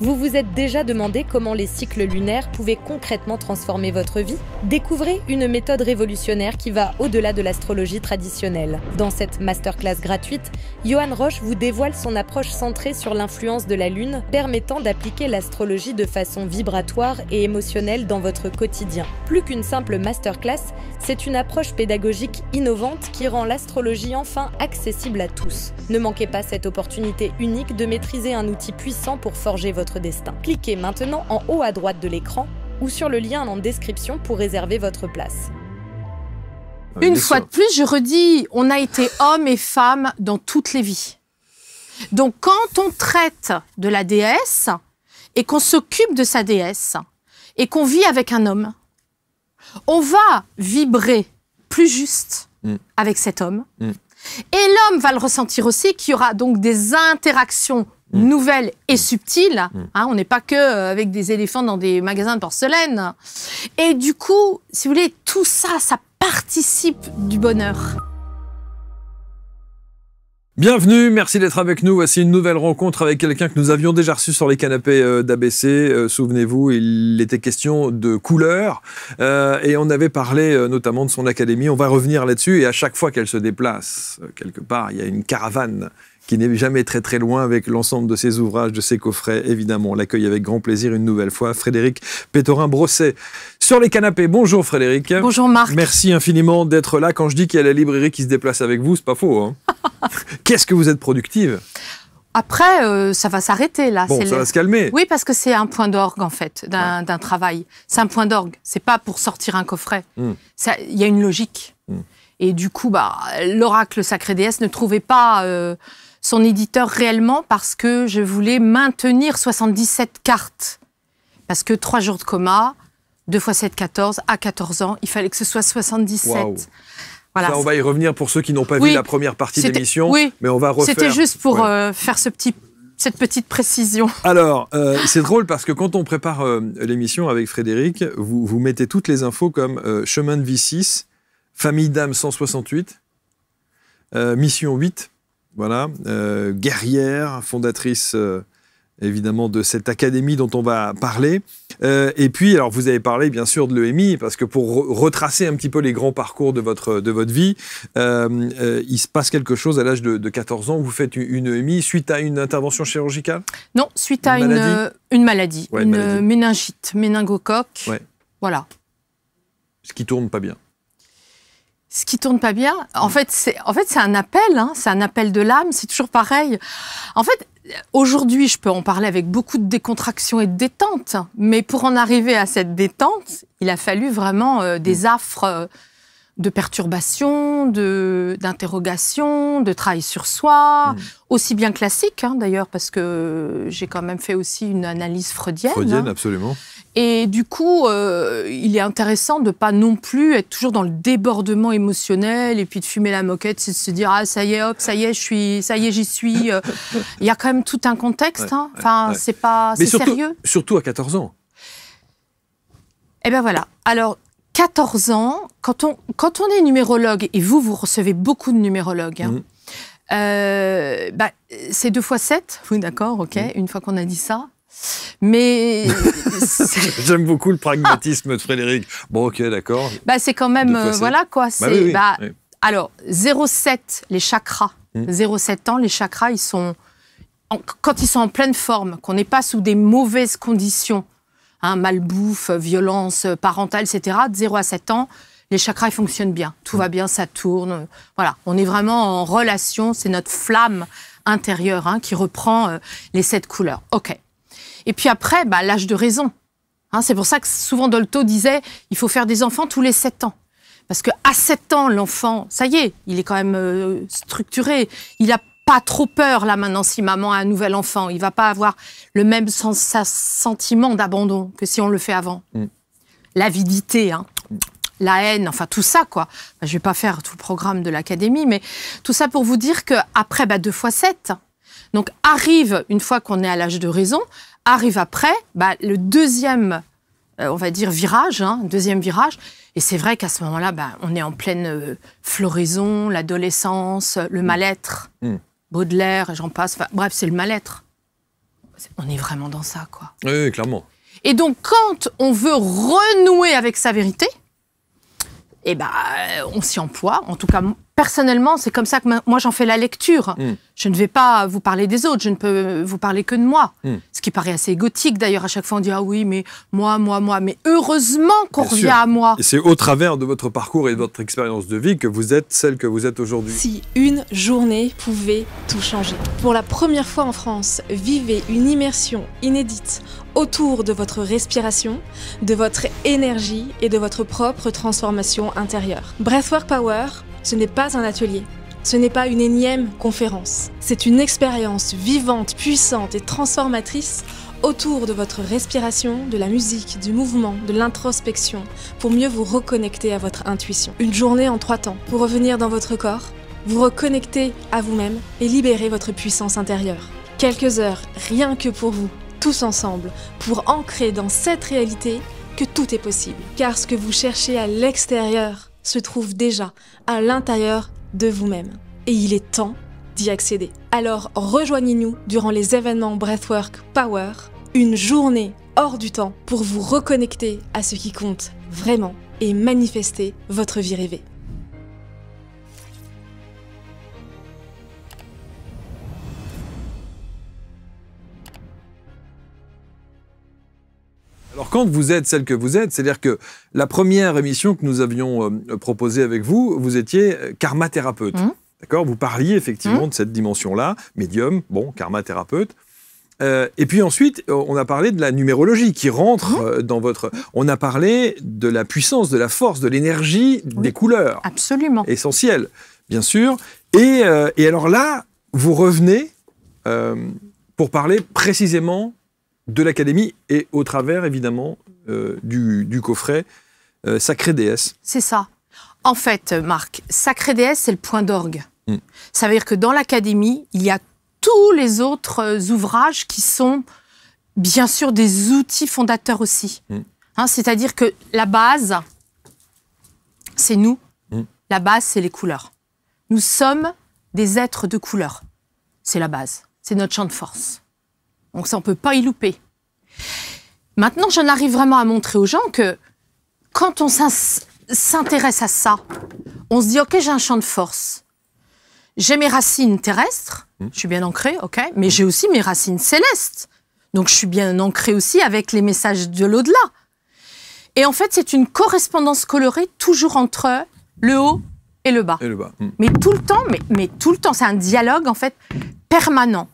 Vous vous êtes déjà demandé comment les cycles lunaires pouvaient concrètement transformer votre vie? Découvrez une méthode révolutionnaire qui va au-delà de l'astrologie traditionnelle. Dans cette masterclass gratuite, Johan Roche vous dévoile son approche centrée sur l'influence de la Lune, permettant d'appliquer l'astrologie de façon vibratoire et émotionnelle dans votre quotidien. Plus qu'une simple masterclass, c'est une approche pédagogique innovante qui rend l'astrologie enfin accessible à tous. Ne manquez pas cette opportunité unique de maîtriser un outil puissant pour forger votre destin. Cliquez maintenant en haut à droite de l'écran ou sur le lien en description pour réserver votre place. Une fois de plus, je redis, on a été hommes et femmes dans toutes les vies. Donc quand on traite de la déesse et qu'on s'occupe de sa déesse et qu'on vit avec un homme, on va vibrer plus juste avec cet homme. Et l'homme va le ressentir aussi, qu'il y aura donc des interactions nouvelles et subtiles. Hein, on n'est pas que avec des éléphants dans des magasins de porcelaine. Et du coup, si vous voulez, tout ça, ça participe du bonheur. Bienvenue, merci d'être avec nous. Voici une nouvelle rencontre avec quelqu'un que nous avions déjà reçu sur les canapés d'ABC. Souvenez-vous, il était question de couleurs et on avait parlé notamment de son académie. On va revenir là-dessus et à chaque fois qu'elle se déplace, quelque part, il y a une caravane qui n'est jamais très très loin avec l'ensemble de ses ouvrages, de ses coffrets. Évidemment, on l'accueille avec grand plaisir une nouvelle fois. Frédéric Pétorin-Brosset sur les canapés. Bonjour Frédéric. Bonjour Marc. Merci infiniment d'être là. Quand je dis qu'il y a la librairie qui se déplace avec vous, c'est pas faux. Hein. Qu'est-ce que vous êtes productive? Après, ça va s'arrêter là. Bon, ça va se calmer. Oui, parce que c'est un point d'orgue en fait d'un travail. C'est un point d'orgue. C'est pas pour sortir un coffret. Il y a une logique. Et du coup, l'oracle Sacré Déesse ne trouvait pas son éditeur réellement parce que je voulais maintenir 77 cartes. Parce que 3 jours de coma, 2 x 7, 14, à 14 ans, il fallait que ce soit 77. Wow. Voilà. Ça, on va y revenir pour ceux qui n'ont pas vu la première partie de l'émission, mais on va refaire. C'était juste pour faire cette petite précision. Alors, c'est drôle parce que quand on prépare l'émission avec Frédéric, vous mettez toutes les infos comme chemin de vie 6, famille d'âme 168, mission 8, voilà, guerrière, fondatrice évidemment de cette académie dont on va parler. Et puis, alors vous avez parlé bien sûr de l'EMI, parce que pour retracer un petit peu les grands parcours de votre vie, il se passe quelque chose à l'âge de 14 ans, vous faites une EMI suite à une intervention chirurgicale? Non, suite à une maladie, une méningite, méningocoque, voilà. Ce qui tourne pas bien. Ce qui tourne pas bien, en fait, c'est un appel, hein, c'est un appel de l'âme, c'est toujours pareil. En fait, aujourd'hui, je peux en parler avec beaucoup de décontraction et de détente, mais pour en arriver à cette détente, il a fallu vraiment des affres de perturbation, d'interrogation, de travail sur soi, aussi bien classique, hein, d'ailleurs, parce que j'ai quand même fait aussi une analyse freudienne. Freudienne, absolument. Et du coup, il est intéressant de ne pas non plus être toujours dans le débordement émotionnel et puis de fumer la moquette, c'est de se dire « Ah, ça y est, hop, ça y est, j'y suis ». Il y a quand même tout un contexte, hein. Enfin, c'est pas... C'est sérieux. Surtout à 14 ans. Eh bien voilà. Alors, 14 ans, quand on est numérologue, et vous recevez beaucoup de numérologues, hein, c'est 2 x 7, oui d'accord, ok, une fois qu'on a dit ça. Mais j'aime beaucoup le pragmatisme de Frédéric. Bon, ok, d'accord. C'est quand même, voilà quoi. Alors, 0,7, les chakras. 0,7 ans, les chakras, ils sont, quand ils sont en pleine forme, qu'on n'est pas sous des mauvaises conditions, hein, malbouffe, violence parentale, etc., de 0 à 7 ans, les chakras, ils fonctionnent bien. Tout va bien, ça tourne. Voilà, on est vraiment en relation, c'est notre flamme intérieure hein, qui reprend les 7 couleurs. Ok. Et puis après, l'âge de raison. Hein, c'est pour ça que souvent Dolto disait il faut faire des enfants tous les 7 ans. Parce qu'à 7 ans, l'enfant, ça y est, il est quand même structuré. Il n'a pas trop peur, là, maintenant, si maman a un nouvel enfant. Il ne va pas avoir le même sentiment d'abandon que si on le fait avant. L'avidité, hein, la haine, enfin tout ça, quoi. Je ne vais pas faire tout le programme de l'académie, mais tout ça pour vous dire qu'après, 2 x 7, donc arrive, une fois qu'on est à l'âge de raison, arrive après le deuxième, on va dire, virage, hein, deuxième virage. Et c'est vrai qu'à ce moment-là, on est en pleine floraison, l'adolescence, le mal-être, Baudelaire, et j'en passe. Enfin, bref, c'est le mal-être. On est vraiment dans ça, quoi. Oui, clairement. Et donc, quand on veut renouer avec sa vérité, eh ben, on s'y emploie. En tout cas, personnellement, c'est comme ça que moi, j'en fais la lecture. Je ne vais pas vous parler des autres, je ne peux vous parler que de moi. Ce qui paraît assez égotique, d'ailleurs. À chaque fois, on dit « Ah oui, mais moi. » Mais heureusement qu'on revient à moi. Et c'est au travers de votre parcours et de votre expérience de vie que vous êtes celle que vous êtes aujourd'hui. Si une journée pouvait tout changer. Pour la première fois en France, vivez une immersion inédite autour de votre respiration, de votre énergie et de votre propre transformation intérieure. Breathwork Power, ce n'est pas un atelier, ce n'est pas une énième conférence. C'est une expérience vivante, puissante et transformatrice autour de votre respiration, de la musique, du mouvement, de l'introspection, pour mieux vous reconnecter à votre intuition. Une journée en 3 temps, pour revenir dans votre corps, vous reconnecter à vous-même et libérer votre puissance intérieure. Quelques heures, rien que pour vous, tous ensemble, pour ancrer dans cette réalité que tout est possible. Car ce que vous cherchez à l'extérieur se trouve déjà à l'intérieur de vous-même. Et il est temps d'y accéder. Alors rejoignez-nous durant les événements Breathwork Power, une journée hors du temps pour vous reconnecter à ce qui compte vraiment et manifester votre vie rêvée. Alors quand vous êtes celle que vous êtes, c'est-à-dire que la première émission que nous avions proposée avec vous, vous étiez karma thérapeute. D'accord ? Vous parliez effectivement de cette dimension-là, médium, bon, karma thérapeute. Et puis ensuite, on a parlé de la numérologie qui rentre dans votre... On a parlé de la puissance, de la force, de l'énergie des couleurs. Absolument. Essentiel, bien sûr. Et alors là, vous revenez pour parler précisément de l'Académie et au travers, évidemment, du coffret Sacrée Déesse. C'est ça. En fait, Marc, Sacrée Déesse, c'est le point d'orgue. Ça veut dire que dans l'Académie, il y a tous les autres ouvrages qui sont, bien sûr, des outils fondateurs aussi. Hein, c'est-à-dire que la base, c'est nous. La base, c'est les couleurs. Nous sommes des êtres de couleurs. C'est la base. C'est notre champ de force. Donc ça, on ne peut pas y louper. Maintenant, j'en arrive vraiment à montrer aux gens que quand on s'intéresse à ça, on se dit, OK, j'ai un champ de force. J'ai mes racines terrestres, je suis bien ancrée, OK, mais j'ai aussi mes racines célestes. Donc je suis bien ancrée aussi avec les messages de l'au-delà. Et en fait, c'est une correspondance colorée toujours entre le haut et le bas. Et le bas. Mais tout le temps, mais tout le temps, c'est un dialogue en fait permanent.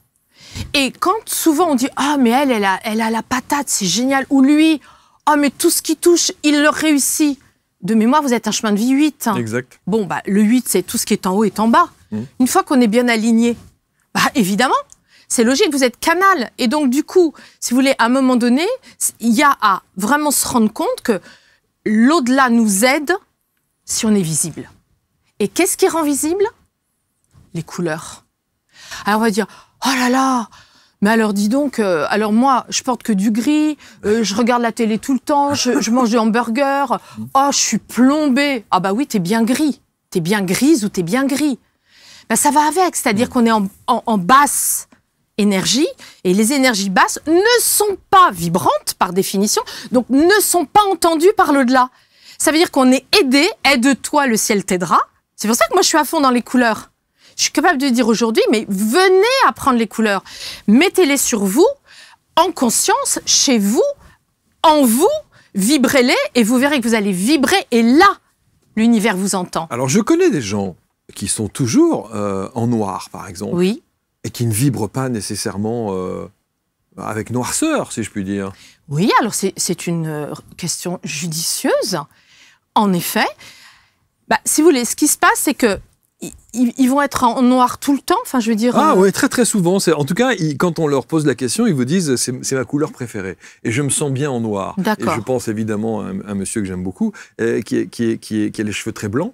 Et quand souvent on dit « Ah, mais elle a la patate, c'est génial !» Ou lui « Ah, mais tout ce qui touche, il le réussit !» De mémoire, vous êtes un chemin de vie 8. Hein. Exact. Bon, bah, le 8, c'est tout ce qui est en haut et en bas. Une fois qu'on est bien aligné, bah, évidemment, c'est logique, vous êtes canal. Et donc, du coup, si vous voulez, à un moment donné, il y a à vraiment se rendre compte que l'au-delà nous aide si on est visible. Et qu'est-ce qui rend visible ? Les couleurs. Alors, on va dire... Oh là là, mais alors dis donc, alors moi, je porte que du gris, je regarde la télé tout le temps, je mange des hamburgers, oh, je suis plombée. Ah bah oui, t'es bien gris. T'es bien grise ou t'es bien gris. Ben, ça va avec, c'est-à-dire qu'on est en basse énergie, et les énergies basses ne sont pas vibrantes, par définition, donc ne sont pas entendues par l'au-delà. Ça veut dire qu'on est aidé, aide-toi, le ciel t'aidera. C'est pour ça que moi, je suis à fond dans les couleurs. Je suis capable de dire aujourd'hui, mais venez apprendre les couleurs. Mettez-les sur vous, en conscience, chez vous, en vous, vibrez-les et vous verrez que vous allez vibrer et là, l'univers vous entend. Alors, je connais des gens qui sont toujours en noir, par exemple. Oui. Et qui ne vibrent pas nécessairement avec noirceur, si je puis dire. Oui, alors c'est une question judicieuse. En effet, bah, si vous voulez, ce qui se passe, c'est que ils vont être en noir tout le temps, enfin je veux dire... Ah oui, très très souvent. En tout cas, quand on leur pose la question, ils vous disent c'est ma couleur préférée. Et je me sens bien en noir. D'accord. Et je pense évidemment à un monsieur que j'aime beaucoup, qui a les cheveux très blancs.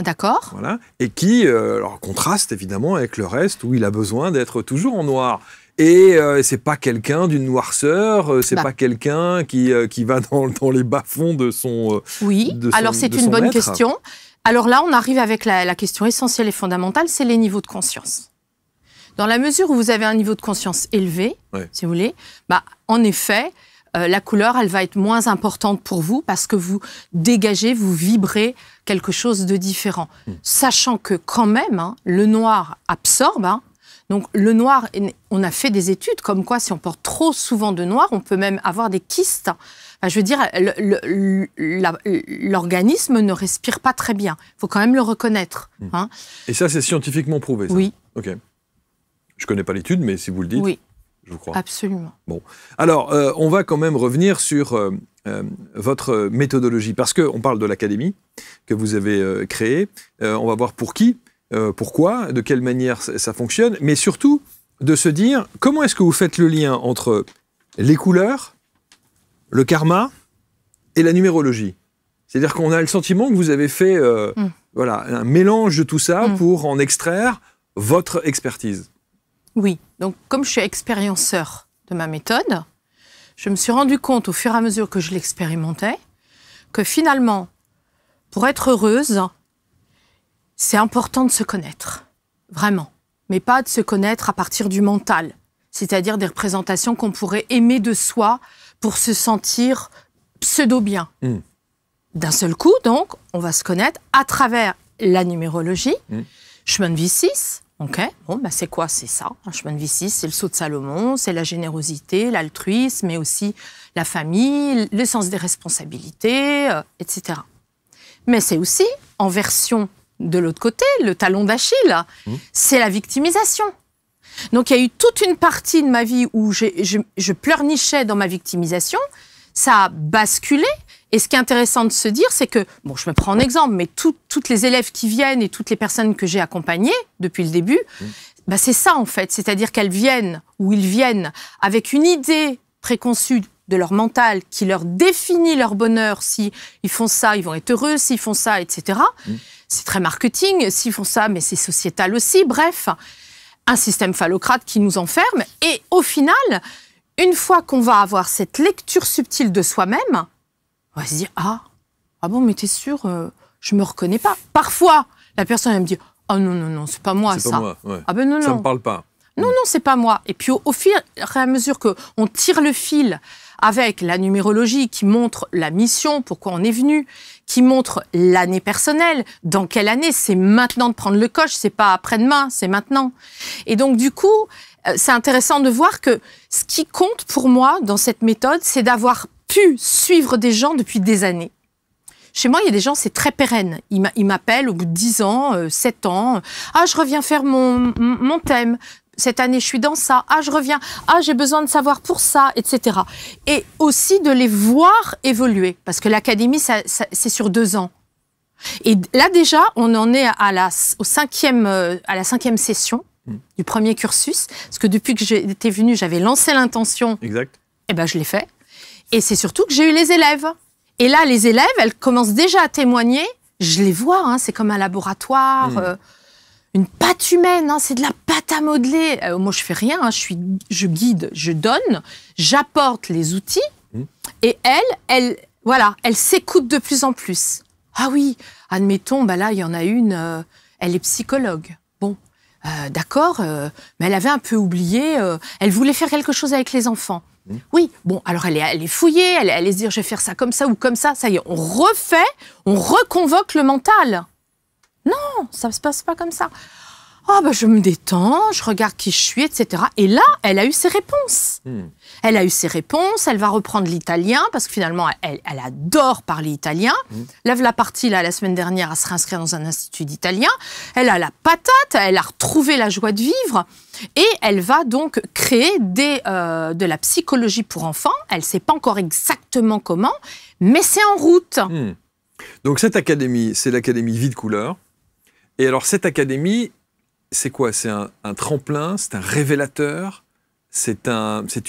D'accord. Voilà. Et qui alors, contraste évidemment avec le reste, où il a besoin d'être toujours en noir. Et c'est pas quelqu'un d'une noirceur, c'est pas quelqu'un qui va dans les bas-fonds de son... Oui, alors c'est une bonne question. Alors là, on arrive avec la question essentielle et fondamentale, c'est les niveaux de conscience. Dans la mesure où vous avez un niveau de conscience élevé, si vous voulez, en effet, la couleur, elle va être moins importante pour vous parce que vous dégagez, vous vibrez quelque chose de différent. Sachant que quand même, le noir absorbe. Donc le noir, on a fait des études comme quoi si on porte trop souvent de noir, on peut même avoir des kystes. Enfin, je veux dire, l'organisme ne respire pas très bien. Il faut quand même le reconnaître. Et ça, c'est scientifiquement prouvé, ça? Oui. Ok. Je ne connais pas l'étude, mais si vous le dites, oui. Je vous crois. Absolument. Bon. Alors, on va quand même revenir sur votre méthodologie, parce qu'on parle de l'académie que vous avez créée. On va voir pour qui, pourquoi, de quelle manière ça fonctionne, mais surtout de se dire comment est-ce que vous faites le lien entre les couleurs, le karma et la numérologie. C'est-à-dire qu'on a le sentiment que vous avez fait voilà, un mélange de tout ça pour en extraire votre expertise. Oui, donc comme je suis expérienceur de ma méthode, je me suis rendu compte au fur et à mesure que je l'expérimentais que finalement, pour être heureuse, c'est important de se connaître, vraiment. Mais pas de se connaître à partir du mental, c'est-à-dire des représentations qu'on pourrait aimer de soi pour se sentir pseudo-bien. D'un seul coup, donc, on va se connaître à travers la numérologie, chemin de vie 6. Ok, bon, c'est quoi? C'est ça. Un chemin de vie 6, c'est le sceau de Salomon, c'est la générosité, l'altruisme, mais aussi la famille, le sens des responsabilités, etc. Mais c'est aussi, en version de l'autre côté, le talon d'Achille, c'est la victimisation. Donc il y a eu toute une partie de ma vie où je pleurnichais dans ma victimisation, ça a basculé. Et ce qui est intéressant de se dire, c'est que, bon, je me prends en exemple, mais toutes les élèves qui viennent et toutes les personnes que j'ai accompagnées depuis le début, c'est ça en fait. C'est-à-dire qu'elles viennent, ou ils viennent, avec une idée préconçue de leur mental qui leur définit leur bonheur. S'ils font ça, ils vont être heureux. S'ils font ça, etc. C'est très marketing. S'ils font ça, mais c'est sociétal aussi. Bref, un système phallocrate qui nous enferme. Et au final, une fois qu'on va avoir cette lecture subtile de soi-même, on va se dire, ah bon, mais t'es sûr, je me reconnais pas. Parfois, la personne elle me dit, oh non, c'est pas moi ça. Pas moi, ouais. Ah ben non. Ça me parle pas. Non, c'est pas moi. Et puis au fur et à mesure qu'on tire le fil avec la numérologie qui montre la mission, pourquoi on est venu, qui montre l'année personnelle, dans quelle année, c'est maintenant de prendre le coche, c'est pas après-demain, c'est maintenant. Et donc du coup, c'est intéressant de voir que ce qui compte pour moi dans cette méthode, c'est d'avoir pu suivre des gens depuis des années. Chez moi, il y a des gens, c'est très pérenne. Ils m'appellent au bout de 10 ans, 7 ans. Ah, je reviens faire mon thème. Cette année, je suis dans ça. Ah, je reviens. Ah, j'ai besoin de savoir pour ça, etc. Et aussi de les voir évoluer. Parce que l'académie, c'est sur 2 ans. Et là, déjà, on en est à la 5e session du premier cursus. Parce que depuis que j'étais venue, j'avais lancé l'intention. Exact. Et ben, je l'ai fait. Et c'est surtout que j'ai eu les élèves. Et là, les élèves, elles commencent déjà à témoigner. Je les vois, c'est comme un laboratoire, une pâte humaine, c'est de la pâte à modeler. Moi, je fais rien, je guide, je donne, j'apporte les outils. Et elles s'écoutent de plus en plus. Ah oui, admettons, là, il y en a une, elle est psychologue. Bon, d'accord, mais elle avait un peu oublié, elle voulait faire quelque chose avec les enfants. Oui, bon, alors elle est fouillée, elle allait se dire je vais faire ça comme ça ou comme ça, ça y est, on reconvoque le mental. Non, ça se passe pas comme ça. Ah je me détends, je regarde qui je suis, etc. Et là, elle a eu ses réponses. Elle a eu ses réponses, elle va reprendre l'italien, parce que finalement, elle adore parler italien. Lève la partie, là, la semaine dernière, à se réinscrire dans un institut d'italien. Elle a la patate, elle a retrouvé la joie de vivre. Et elle va donc créer de la psychologie pour enfants. Elle ne sait pas encore exactement comment, mais c'est en route. Donc cette académie, c'est l'académie Vie de Couleur. Et alors cette académie, c'est quoi? C'est un tremplin, c'est un révélateur, c'est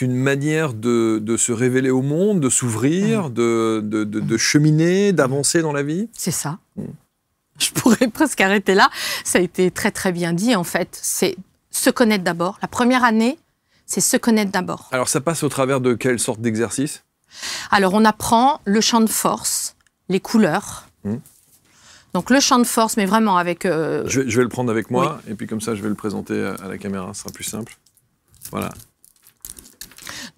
une manière de se révéler au monde, de s'ouvrir, de cheminer, d'avancer dans la vie? C'est ça. Je pourrais presque arrêter là. Ça a été très très bien dit en fait. C'est se connaître d'abord. La première année, c'est se connaître d'abord. Alors ça passe au travers de quelle sorte d'exercice? Alors on apprend le champ de force, les couleurs. Donc le champ de force, mais vraiment avec... Je vais le prendre avec moi, et puis comme ça, je vais le présenter à la caméra, ce sera plus simple. Voilà.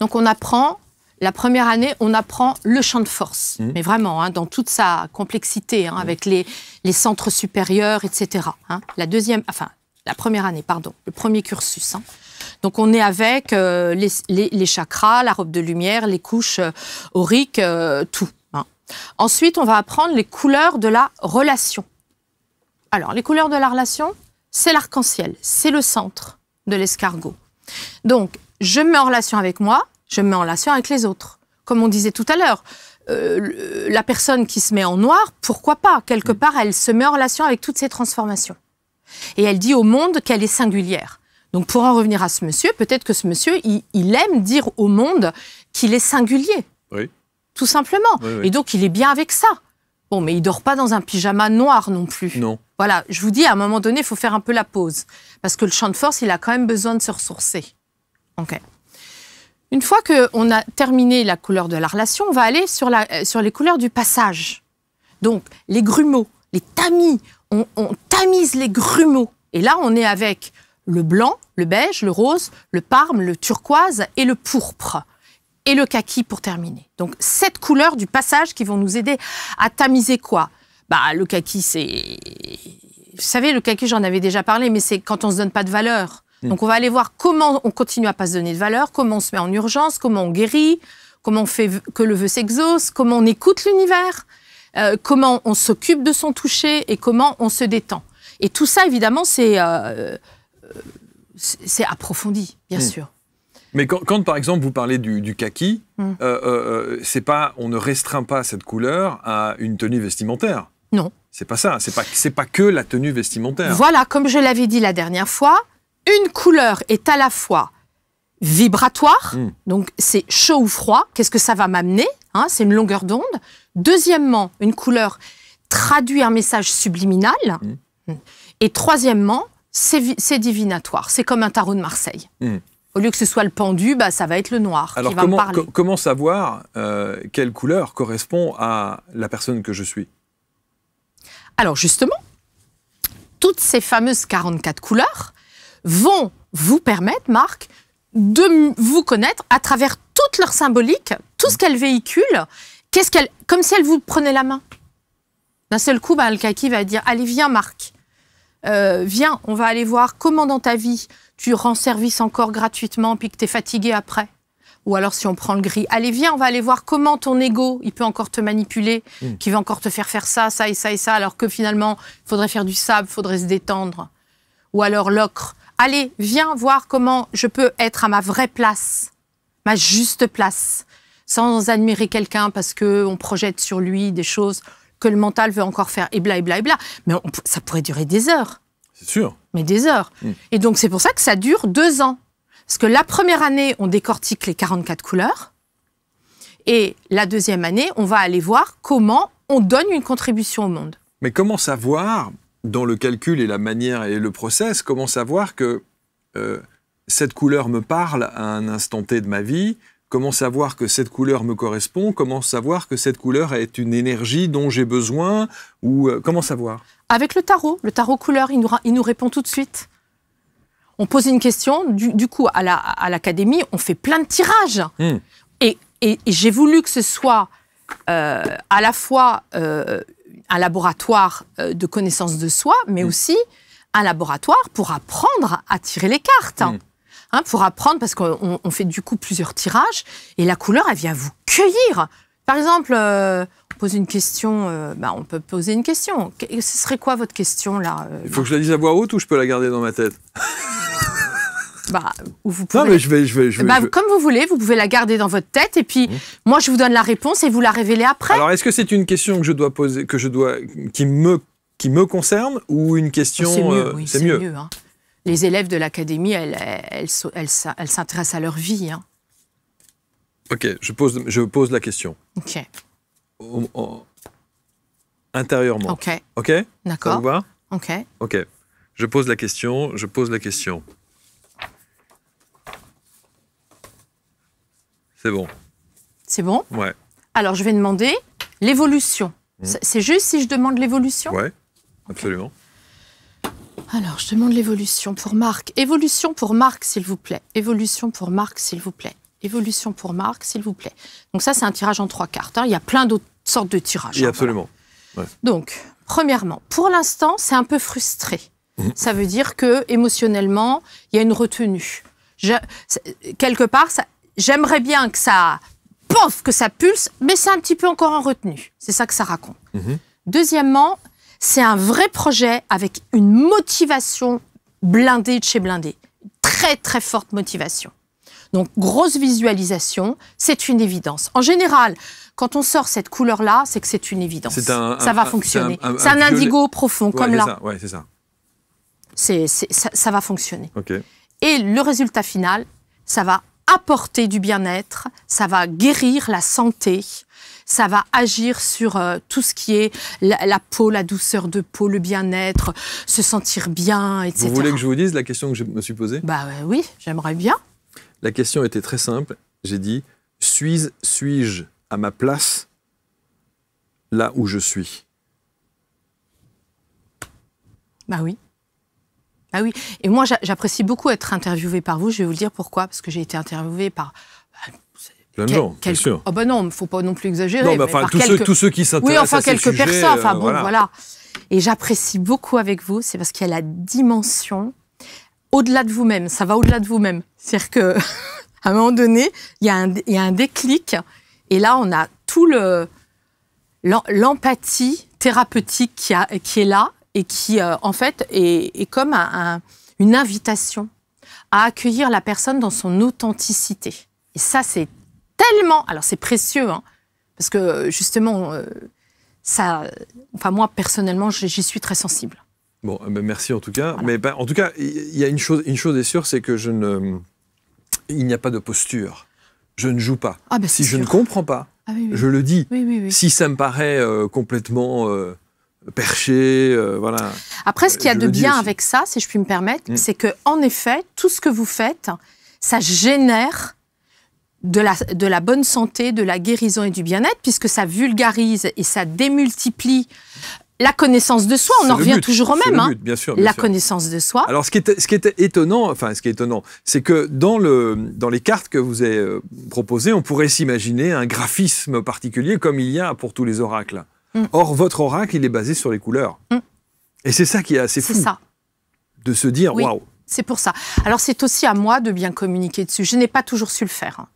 Donc on apprend, la première année, on apprend le champ de force, mais vraiment, hein, dans toute sa complexité, hein, avec les centres supérieurs, etc. Hein. La première année, pardon, le premier cursus. Hein. Donc on est avec les chakras, la robe de lumière, les couches auriques, tout. Hein. Ensuite, on va apprendre les couleurs de la relation. Alors, les couleurs de la relation, c'est l'arc-en-ciel, c'est le centre de l'escargot. Donc, je me mets en relation avec moi, je me mets en relation avec les autres. Comme on disait tout à l'heure, la personne qui se met en noir, pourquoi pas? Quelque part, elle se met en relation avec toutes ces transformations. Et elle dit au monde qu'elle est singulière. Donc, pour en revenir à ce monsieur, peut-être que ce monsieur, il aime dire au monde qu'il est singulier. Oui. Tout simplement. Oui, oui. Et donc, il est bien avec ça. Bon, mais il dort pas dans un pyjama noir non plus. Non. Voilà, je vous dis, à un moment donné, il faut faire un peu la pause. Parce que le champ de force, il a quand même besoin de se ressourcer. OK. Une fois qu'on a terminé la couleur de la relation, on va aller sur les couleurs du passage. Donc, les grumeaux, les tamis, on tamise les grumeaux. Et là, on est avec le blanc, le beige, le rose, le parme, le turquoise et le pourpre. Et le kaki pour terminer. Donc, 7 couleurs du passage qui vont nous aider à tamiser quoi? Le kaki, c'est... Vous savez, le kaki, j'en avais déjà parlé, mais c'est quand on ne se donne pas de valeur. Donc, on va aller voir comment on continue à ne pas se donner de valeur, comment on se met en urgence, comment on guérit, comment on fait que le vœu s'exauce, comment on écoute l'univers, comment on s'occupe de son toucher et comment on se détend. Et tout ça, évidemment, c'est approfondi, bien sûr. Mais quand, par exemple, vous parlez du kaki, c'est pas, on ne restreint pas cette couleur à une tenue vestimentaire. Non. C'est pas ça. C'est pas que la tenue vestimentaire. Voilà, comme je l'avais dit la dernière fois, une couleur est à la fois vibratoire, donc c'est chaud ou froid. Qu'est-ce que ça va m'amener, hein, c'est une longueur d'onde. Deuxièmement, une couleur traduit un message subliminal. Et troisièmement, c'est divinatoire. C'est comme un tarot de Marseille. Au lieu que ce soit le pendu, ça va être le noir. Alors qui va me parler. Comment savoir quelle couleur correspond à la personne que je suis? Alors justement, toutes ces fameuses 44 couleurs vont vous permettre, Marc, de vous connaître à travers toute leur symbolique, tout ce qu'elles véhiculent, comme si elles vous prenaient la main. D'un seul coup, le kaki va dire « Allez, viens Marc, viens, on va aller voir comment dans ta vie tu rends service encore gratuitement puis que tu es fatigué après. » Ou alors si on prend le gris, « Allez, viens, on va aller voir comment ton ego, il peut encore te manipuler, qui va encore te faire ça, ça et ça et ça, alors que finalement, il faudrait faire du sable, il faudrait se détendre. » Ou alors l'ocre, « Allez, viens voir comment je peux être à ma vraie place, ma juste place, sans admirer quelqu'un parce qu'on projette sur lui des choses que le mental veut encore faire, et bla, et bla, et bla. » Mais ça pourrait durer des heures. C'est sûr. Mais des heures. Et donc, c'est pour ça que ça dure 2 ans. Parce que la première année, on décortique les 44 couleurs. Et la deuxième année, on va aller voir comment on donne une contribution au monde. Mais comment savoir, dans le calcul et la manière et le process, comment savoir que cette couleur me parle à un instant T de ma vie? Comment savoir que cette couleur me correspond? Comment savoir que cette couleur est une énergie dont j'ai besoin? Ou comment savoir? Avec le tarot couleur, il nous répond tout de suite. On pose une question, du coup, à l'académie, on fait plein de tirages. Et j'ai voulu que ce soit à la fois un laboratoire de connaissance de soi, mais aussi un laboratoire pour apprendre à tirer les cartes. Pour apprendre, parce qu'on fait du coup plusieurs tirages, et la couleur, elle vient vous cueillir. Par exemple, on pose une question, on peut poser une question. Ce serait quoi votre question, là Il faut que je la dise à voix haute ou je peux la garder dans ma tête? Où vous pouvez... Non, mais je vais... Comme vous voulez, vous pouvez la garder dans votre tête, et puis moi, je vous donne la réponse, et vous la révélez après. Alors, est-ce que c'est une question que je dois poser, qui me concerne, ou une question... C'est mieux, oui, c'est mieux. Hein. Les élèves de l'académie, elles s'intéressent à leur vie. Hein. Ok, je pose la question. Ok. Intérieurement. Ok. Ok. D'accord. Ça vous va? Ok. Ok. Je pose la question. C'est bon. C'est bon? Ouais. Alors, je vais demander l'évolution. C'est juste si je demande l'évolution? Ouais. Absolument. Alors, je demande l'évolution pour Marc. Évolution pour Marc, s'il vous plaît. Évolution pour Marc, s'il vous plaît. Évolution pour Marc, s'il vous plaît. Donc ça, c'est un tirage en 3 cartes. Hein. Il y a plein d'autres sortes de tirages. Oui, absolument. Voilà. Ouais. Donc, premièrement, pour l'instant, c'est un peu frustré. Ça veut dire que émotionnellement, il y a une retenue. Quelque part, j'aimerais bien que ça, que ça pulse, mais c'est un petit peu encore en retenue. C'est ça que ça raconte. Deuxièmement, c'est un vrai projet avec une motivation blindée de chez blindé. Très, très forte motivation. Donc, grosse visualisation, c'est une évidence. En général, quand on sort cette couleur-là, c'est que c'est une évidence. Ça va fonctionner. C'est un indigo profond, comme là. Oui, c'est ça. Ça va fonctionner. Okay. Et le résultat final, ça va apporter du bien-être, ça va guérir la santé, ça va agir sur tout ce qui est la peau, la douceur de peau, le bien-être, se sentir bien, etc. Vous voulez que je vous dise la question que je me suis posée ? Oui, j'aimerais bien. La question était très simple. J'ai dit, suis-je à ma place là où je suis ? Oui. Ah oui, et moi j'apprécie beaucoup être interviewée par vous, je vais vous le dire pourquoi, parce que j'ai été interviewée par... Plein de gens, bien sûr. Oh non, il ne faut pas non plus exagérer. Non, mais tous ceux qui s'intéressent à ces quelques sujets, personnes, voilà. Et j'apprécie beaucoup avec vous, c'est parce qu'il y a la dimension au-delà de vous-même, ça va au-delà de vous-même. C'est-à-dire qu'à un moment donné, il y a un déclic, et là on a tout l'empathie thérapeutique qui est là, et qui, en fait, est comme une invitation à accueillir la personne dans son authenticité. Et ça, c'est tellement... Alors, c'est précieux, hein, parce que, justement, moi, personnellement, j'y suis très sensible. Bon, merci en tout cas. Voilà. Mais en tout cas, il y a une chose est sûre, c'est que il n'y a pas de posture. Je ne joue pas. Si je ne comprends pas, je le dis. Oui. Si ça me paraît complètement... perché, voilà. Après, ce qu'il y a de bien avec ça, si je puis me permettre, c'est que, en effet, tout ce que vous faites, ça génère de la bonne santé, de la guérison et du bien-être, puisque ça vulgarise et ça démultiplie la connaissance de soi. On en revient toujours au même. But, bien sûr, la connaissance de soi. Alors, ce qui est étonnant, c'est que dans les cartes que vous avez proposées, on pourrait s'imaginer un graphisme particulier, comme il y a pour tous les oracles. Or, votre oracle, il est basé sur les couleurs. Et c'est ça qui est assez fou. C'est ça. De se dire, waouh. C'est pour ça. Alors, c'est aussi à moi de bien communiquer dessus. Je n'ai pas toujours su le faire.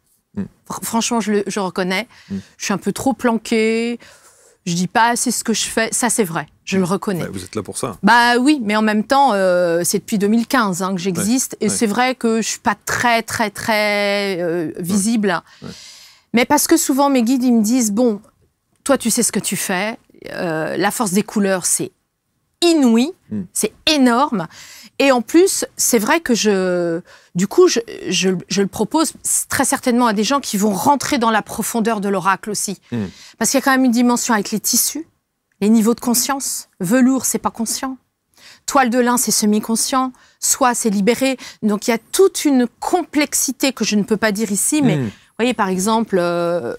Franchement, je reconnais. Je suis un peu trop planquée. Je dis pas assez ce que je fais. Ça, c'est vrai. Je le reconnais. Vous êtes là pour ça. Oui, mais en même temps, c'est depuis 2015 que j'existe. Et c'est vrai que je suis pas très, très, très visible. Mais parce que souvent, mes guides, ils me disent, bon... Toi, tu sais ce que tu fais. La force des couleurs, c'est inouï, c'est énorme. Et en plus, c'est vrai que je le propose très certainement à des gens qui vont rentrer dans la profondeur de l'oracle aussi. Parce qu'il y a quand même une dimension avec les tissus, les niveaux de conscience. Velours, c'est pas conscient. Toile de lin, c'est semi-conscient. Soie, c'est libéré. Donc, il y a toute une complexité que je ne peux pas dire ici. Mais, vous voyez, par exemple... là,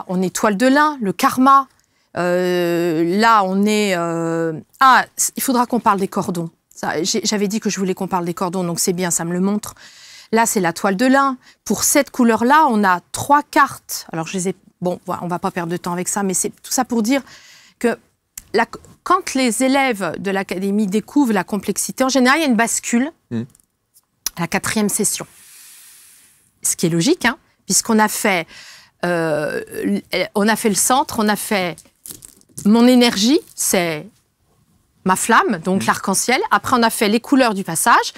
on est toile de lin, le karma. Là, on est... il faudra qu'on parle des cordons. J'avais dit que je voulais qu'on parle des cordons, donc c'est bien, ça me le montre. Là, c'est la toile de lin. Pour cette couleur-là, on a 3 cartes. Alors, je les ai... Bon, on va pas perdre de temps avec ça, mais c'est tout ça pour dire que quand les élèves de l'académie découvrent la complexité, en général, il y a une bascule à la 4e session. Ce qui est logique, hein, puisqu'on a fait le centre, on a fait mon énergie, c'est ma flamme, donc l'arc-en-ciel. Après, on a fait les couleurs du passage.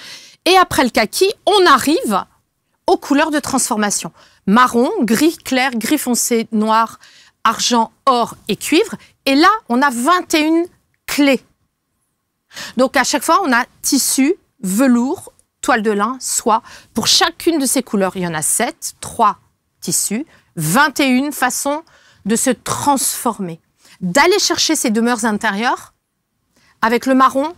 Et après le kaki, on arrive aux couleurs de transformation. Marron, gris clair, gris foncé, noir, argent, or et cuivre. Et là, on a 21 clés. Donc, à chaque fois, on a tissu, velours, toile de lin, soie. Pour chacune de ces couleurs, il y en a 7, 3 tissus, 21 façons de se transformer. D'aller chercher ces demeures intérieures avec le marron,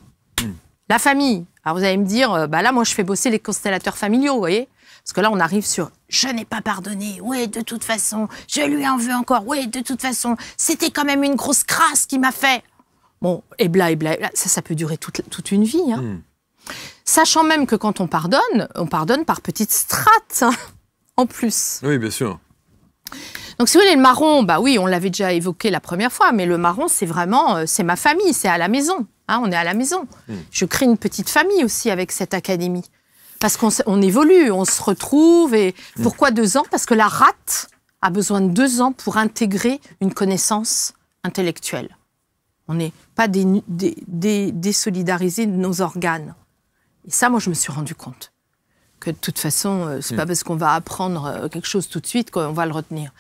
la famille. Alors vous allez me dire, là moi je fais bosser les constellateurs familiaux, vous voyez ? Parce que là on arrive sur « je n'ai pas pardonné, oui de toute façon, je lui en veux encore, oui de toute façon, c'était quand même une grosse crasse qu'il m'a fait ». Bon, et bla, ça peut durer toute une vie. Hein. Sachant même que quand on pardonne par petites strates, hein, en plus. Oui, bien sûr. Donc, si vous voulez, le marron, bah oui, on l'avait déjà évoqué la première fois, mais le marron, c'est vraiment, c'est ma famille, c'est à la maison. Hein, on est à la maison. Je crée une petite famille aussi avec cette académie. Parce qu'on évolue, on se retrouve. Et pourquoi 2 ans? Parce que la rate a besoin de 2 ans pour intégrer une connaissance intellectuelle. On n'est pas désolidarisé de nos organes. Et ça, moi, je me suis rendu compte que de toute façon, c'est pas parce qu'on va apprendre quelque chose tout de suite qu'on va le retenir.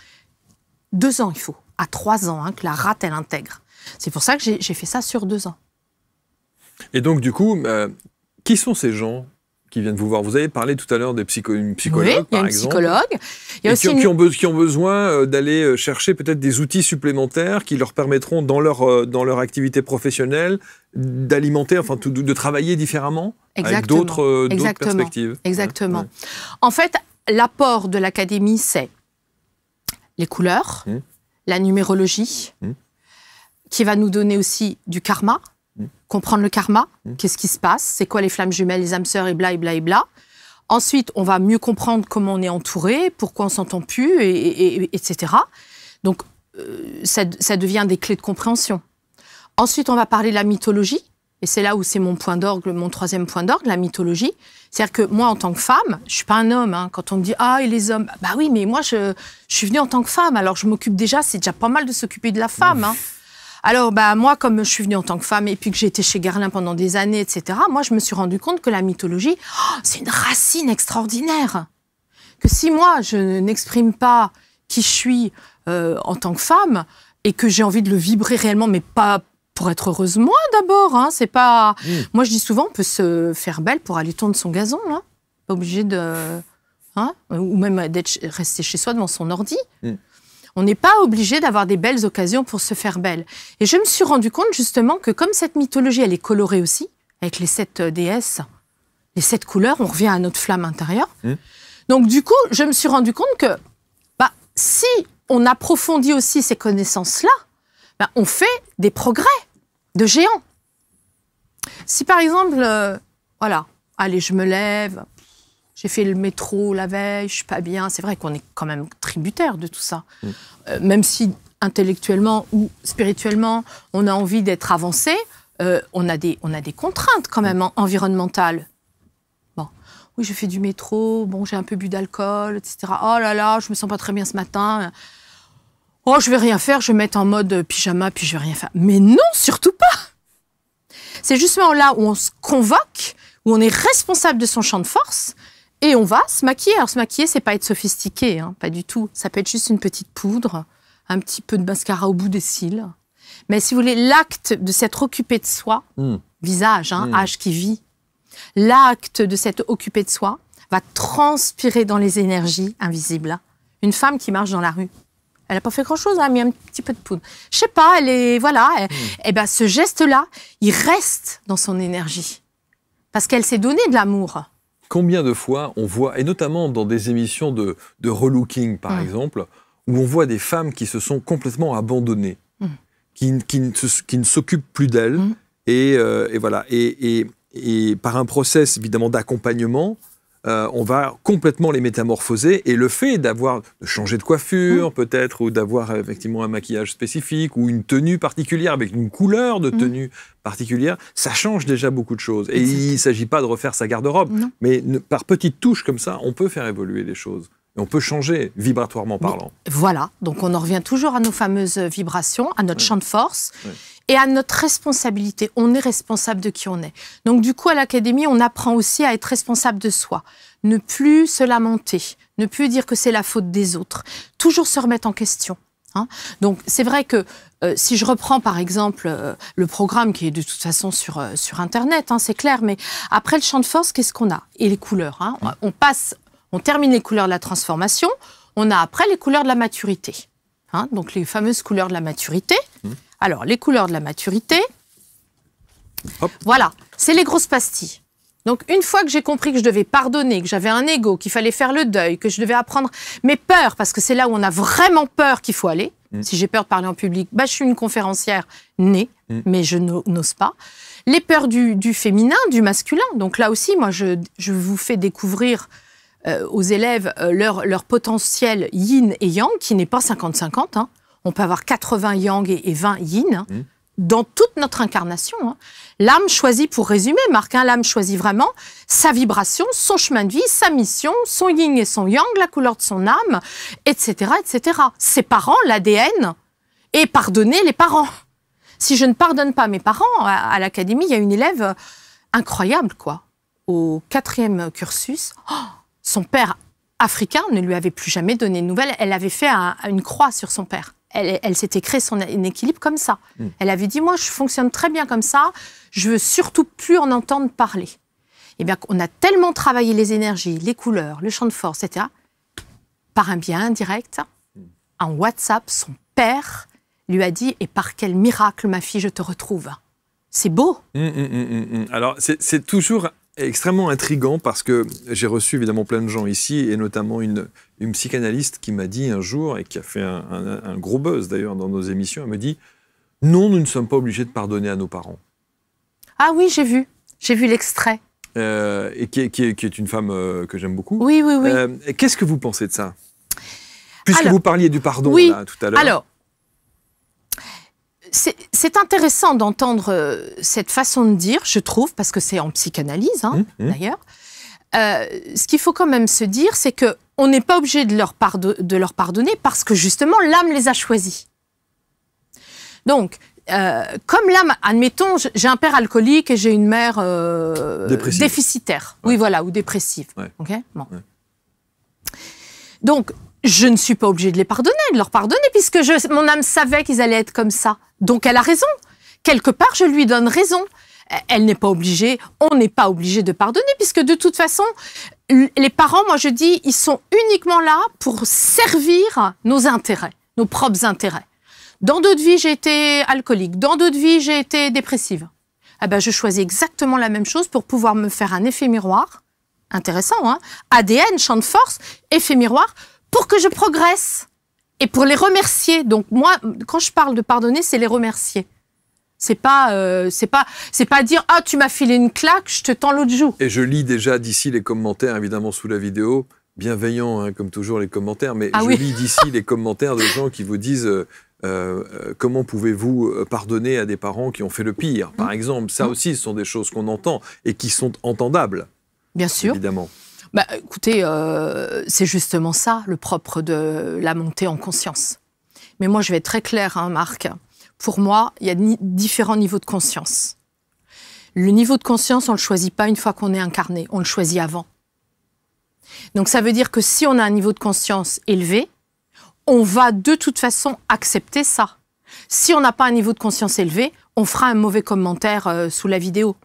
2 ans, il faut. À 3 ans, hein, que la rate, elle intègre. C'est pour ça que j'ai fait ça sur 2 ans. Et donc, du coup, qui sont ces gens qui viennent vous voir? Vous avez parlé tout à l'heure des psychologues, oui, par exemple. Il y a aussi qui ont besoin d'aller chercher peut-être des outils supplémentaires qui leur permettront, dans leur activité professionnelle, d'alimenter, enfin, de travailler différemment. Exactement. Avec d'autres perspectives. Exactement. Ouais. En fait, l'apport de l'académie, c'est les couleurs, la numérologie, qui va nous donner aussi du karma, comprendre le karma, qu'est-ce qui se passe, c'est quoi les flammes jumelles, les âmes sœurs, et bla, et bla, et bla. Ensuite, on va mieux comprendre comment on est entouré, pourquoi on s'entend plus, etc. Donc, ça devient des clés de compréhension. Ensuite, on va parler de la mythologie. Et c'est là où c'est mon point d'orgue, mon 3e point d'orgue, la mythologie. C'est-à-dire que moi, en tant que femme, je ne suis pas un homme. Hein. Quand on me dit « Ah, et les hommes ?» Bah oui, mais moi, je suis venue en tant que femme. Alors, je m'occupe déjà, c'est déjà pas mal de s'occuper de la femme. Hein. Alors, bah, moi, comme je suis venue en tant que femme et puis que j'ai été chez Guerlain pendant des années, etc., moi, je me suis rendu compte que la mythologie, c'est une racine extraordinaire. Que si moi, je n'exprime pas qui je suis en tant que femme et que j'ai envie de le vibrer réellement, mais pas pour être heureuse, moi d'abord, hein, c'est pas... Moi, je dis souvent, on peut se faire belle pour aller tondre son gazon, là. Pas obligé de... Hein, ou même rester chez soi devant son ordi. On n'est pas obligé d'avoir des belles occasions pour se faire belle. Et je me suis rendu compte, justement, que comme cette mythologie, elle est colorée aussi, avec les 7 déesses, les 7 couleurs, on revient à notre flamme intérieure. Donc, du coup, je me suis rendu compte que si on approfondit aussi ces connaissances-là, on fait des progrès de géants. Si par exemple, voilà, allez, je me lève, j'ai fait le métro la veille, je suis pas bien, c'est vrai qu'on est quand même tributaire de tout ça. Même si intellectuellement ou spirituellement, on a envie d'être avancé, on a des contraintes quand même environnementales. Bon, oui, je fais du métro, bon, j'ai un peu bu d'alcool, etc. Oh là là, je me sens pas très bien ce matin. Oh, je vais rien faire, je vais mettre en mode pyjama, puis je vais rien faire. Mais non, surtout pas. C'est justement là où on se convoque, où on est responsable de son champ de force, et on va se maquiller. Alors, se maquiller, c'est pas être sophistiqué, hein, pas du tout. Ça peut être juste une petite poudre, un petit peu de mascara au bout des cils. Mais si vous voulez, l'acte de s'être occupé de soi, visage, hein, âge qui vit, l'acte de s'être occupé de soi va transpirer dans les énergies invisibles. Une femme qui marche dans la rue, elle n'a pas fait grand-chose, elle a mis un petit peu de poudre. Je sais pas, elle est... Voilà. Et ben, ce geste-là, il reste dans son énergie. Parce qu'elle s'est donné de l'amour. Combien de fois on voit, et notamment dans des émissions de relooking, par exemple, où on voit des femmes qui se sont complètement abandonnées, qui ne s'occupent plus d'elles, et voilà. Et par un process, évidemment, d'accompagnement, on va complètement les métamorphoser, et le fait de changer de coiffure peut-être, ou d'avoir effectivement un maquillage spécifique ou une tenue particulière avec une couleur de tenue particulière, ça change déjà beaucoup de choses. Et il ne s'agit pas de refaire sa garde-robe, mais par petites touches comme ça, on peut faire évoluer les choses. Et on peut changer, vibratoirement parlant. Voilà, donc on en revient toujours à nos fameuses vibrations, à notre champ de force. Et à notre responsabilité. On est responsable de qui on est. Donc du coup, à l'académie, on apprend aussi à être responsable de soi. Ne plus se lamenter, ne plus dire que c'est la faute des autres. Toujours se remettre en question. Hein. Donc c'est vrai que si je reprends par exemple le programme qui est de toute façon sur Internet, hein, c'est clair, mais après le champ de force, qu'est-ce qu'on a? Et les couleurs. Hein. On termine les couleurs de la transformation, on a après les couleurs de la maturité. Hein, donc les fameuses couleurs de la maturité. Alors, les couleurs de la maturité, voilà, c'est les grosses pastilles. Donc, une fois que j'ai compris que je devais pardonner, que j'avais un ego, qu'il fallait faire le deuil, que je devais apprendre mes peurs, parce que c'est là où on a vraiment peur qu'il faut aller, Si j'ai peur de parler en public, je suis une conférencière née, mais je n'ose pas. Les peurs du féminin, du masculin. Donc là aussi, moi, je vous fais découvrir aux élèves leur potentiel yin et yang, qui n'est pas 50-50. Hein. On peut avoir 80 yang et 20 yin dans toute notre incarnation. Hein. L'âme choisit, pour résumer, Marc, hein, l'âme choisit vraiment sa vibration, son chemin de vie, sa mission, son yin et son yang, la couleur de son âme, etc., etc. Ses parents, l'ADN, et pardonner les parents. Si je ne pardonne pas mes parents, à l'académie, il y a une élève incroyable, quoi. Au 4e cursus, son père africain ne lui avait plus jamais donné de nouvelles. Elle avait fait une croix sur son père. Elle s'était créé son équilibre comme ça. Elle avait dit, moi, je fonctionne très bien comme ça, je veux surtout plus en entendre parler. Eh bien, on a tellement travaillé les énergies, les couleurs, le champ de force, etc., par un biais indirect, en WhatsApp, son père lui a dit, et par quel miracle, ma fille, je te retrouve. C'est beau. Alors, c'est toujours extrêmement intriguant parce que j'ai reçu évidemment plein de gens ici et notamment une psychanalyste qui m'a dit un jour et qui a fait un gros buzz d'ailleurs dans nos émissions, elle me dit « Non, nous ne sommes pas obligés de pardonner à nos parents ». Ah oui, j'ai vu l'extrait. Et qui est une femme que j'aime beaucoup. Oui. Qu'est-ce que vous pensez de ça? Puisque vous parliez du pardon là, tout à l'heure. Alors, c'est intéressant d'entendre cette façon de dire, je trouve, parce que c'est en psychanalyse, d'ailleurs. Ce qu'il faut quand même se dire, c'est qu'on n'est pas obligé de leur pardonner parce que, justement, l'âme les a choisis. Donc, comme l'âme, admettons, j'ai un père alcoolique et j'ai une mère déficitaire. Ouais. Oui, voilà, ou dépressive. Ouais. Okay, bon. Ouais. Donc, je ne suis pas obligée de leur pardonner, puisque mon âme savait qu'ils allaient être comme ça. Donc, elle a raison. Quelque part, je lui donne raison. Elle n'est pas obligée, on n'est pas obligé de pardonner, puisque de toute façon, les parents, moi je dis, ils sont uniquement là pour servir nos intérêts, nos propres intérêts. Dans d'autres vies, j'ai été alcoolique. Dans d'autres vies, j'ai été dépressive. Eh ben, je choisis exactement la même chose pour pouvoir me faire un effet miroir. Intéressant, hein? ADN, champ de force, effet miroir, pour que je progresse et pour les remercier. Donc moi, quand je parle de pardonner, c'est les remercier. C'est pas dire ah tu m'as filé une claque, je te tends l'autre joue. Et je lis déjà d'ici les commentaires évidemment sous la vidéo, bienveillants hein, comme toujours les commentaires, mais lis d'ici les commentaires de gens qui vous disent comment pouvez-vous pardonner à des parents qui ont fait le pire, par exemple. Ça aussi, ce sont des choses qu'on entend et qui sont entendables. Bien sûr. Évidemment. Bah, écoutez, c'est justement ça, le propre de la montée en conscience. Mais moi, je vais être très claire, hein, Marc. Pour moi, il y a différents niveaux de conscience. Le niveau de conscience, on ne le choisit pas une fois qu'on est incarné, on le choisit avant. Donc ça veut dire que si on a un niveau de conscience élevé, on va de toute façon accepter ça. Si on n'a pas un niveau de conscience élevé, on fera un mauvais commentaire sous la vidéo.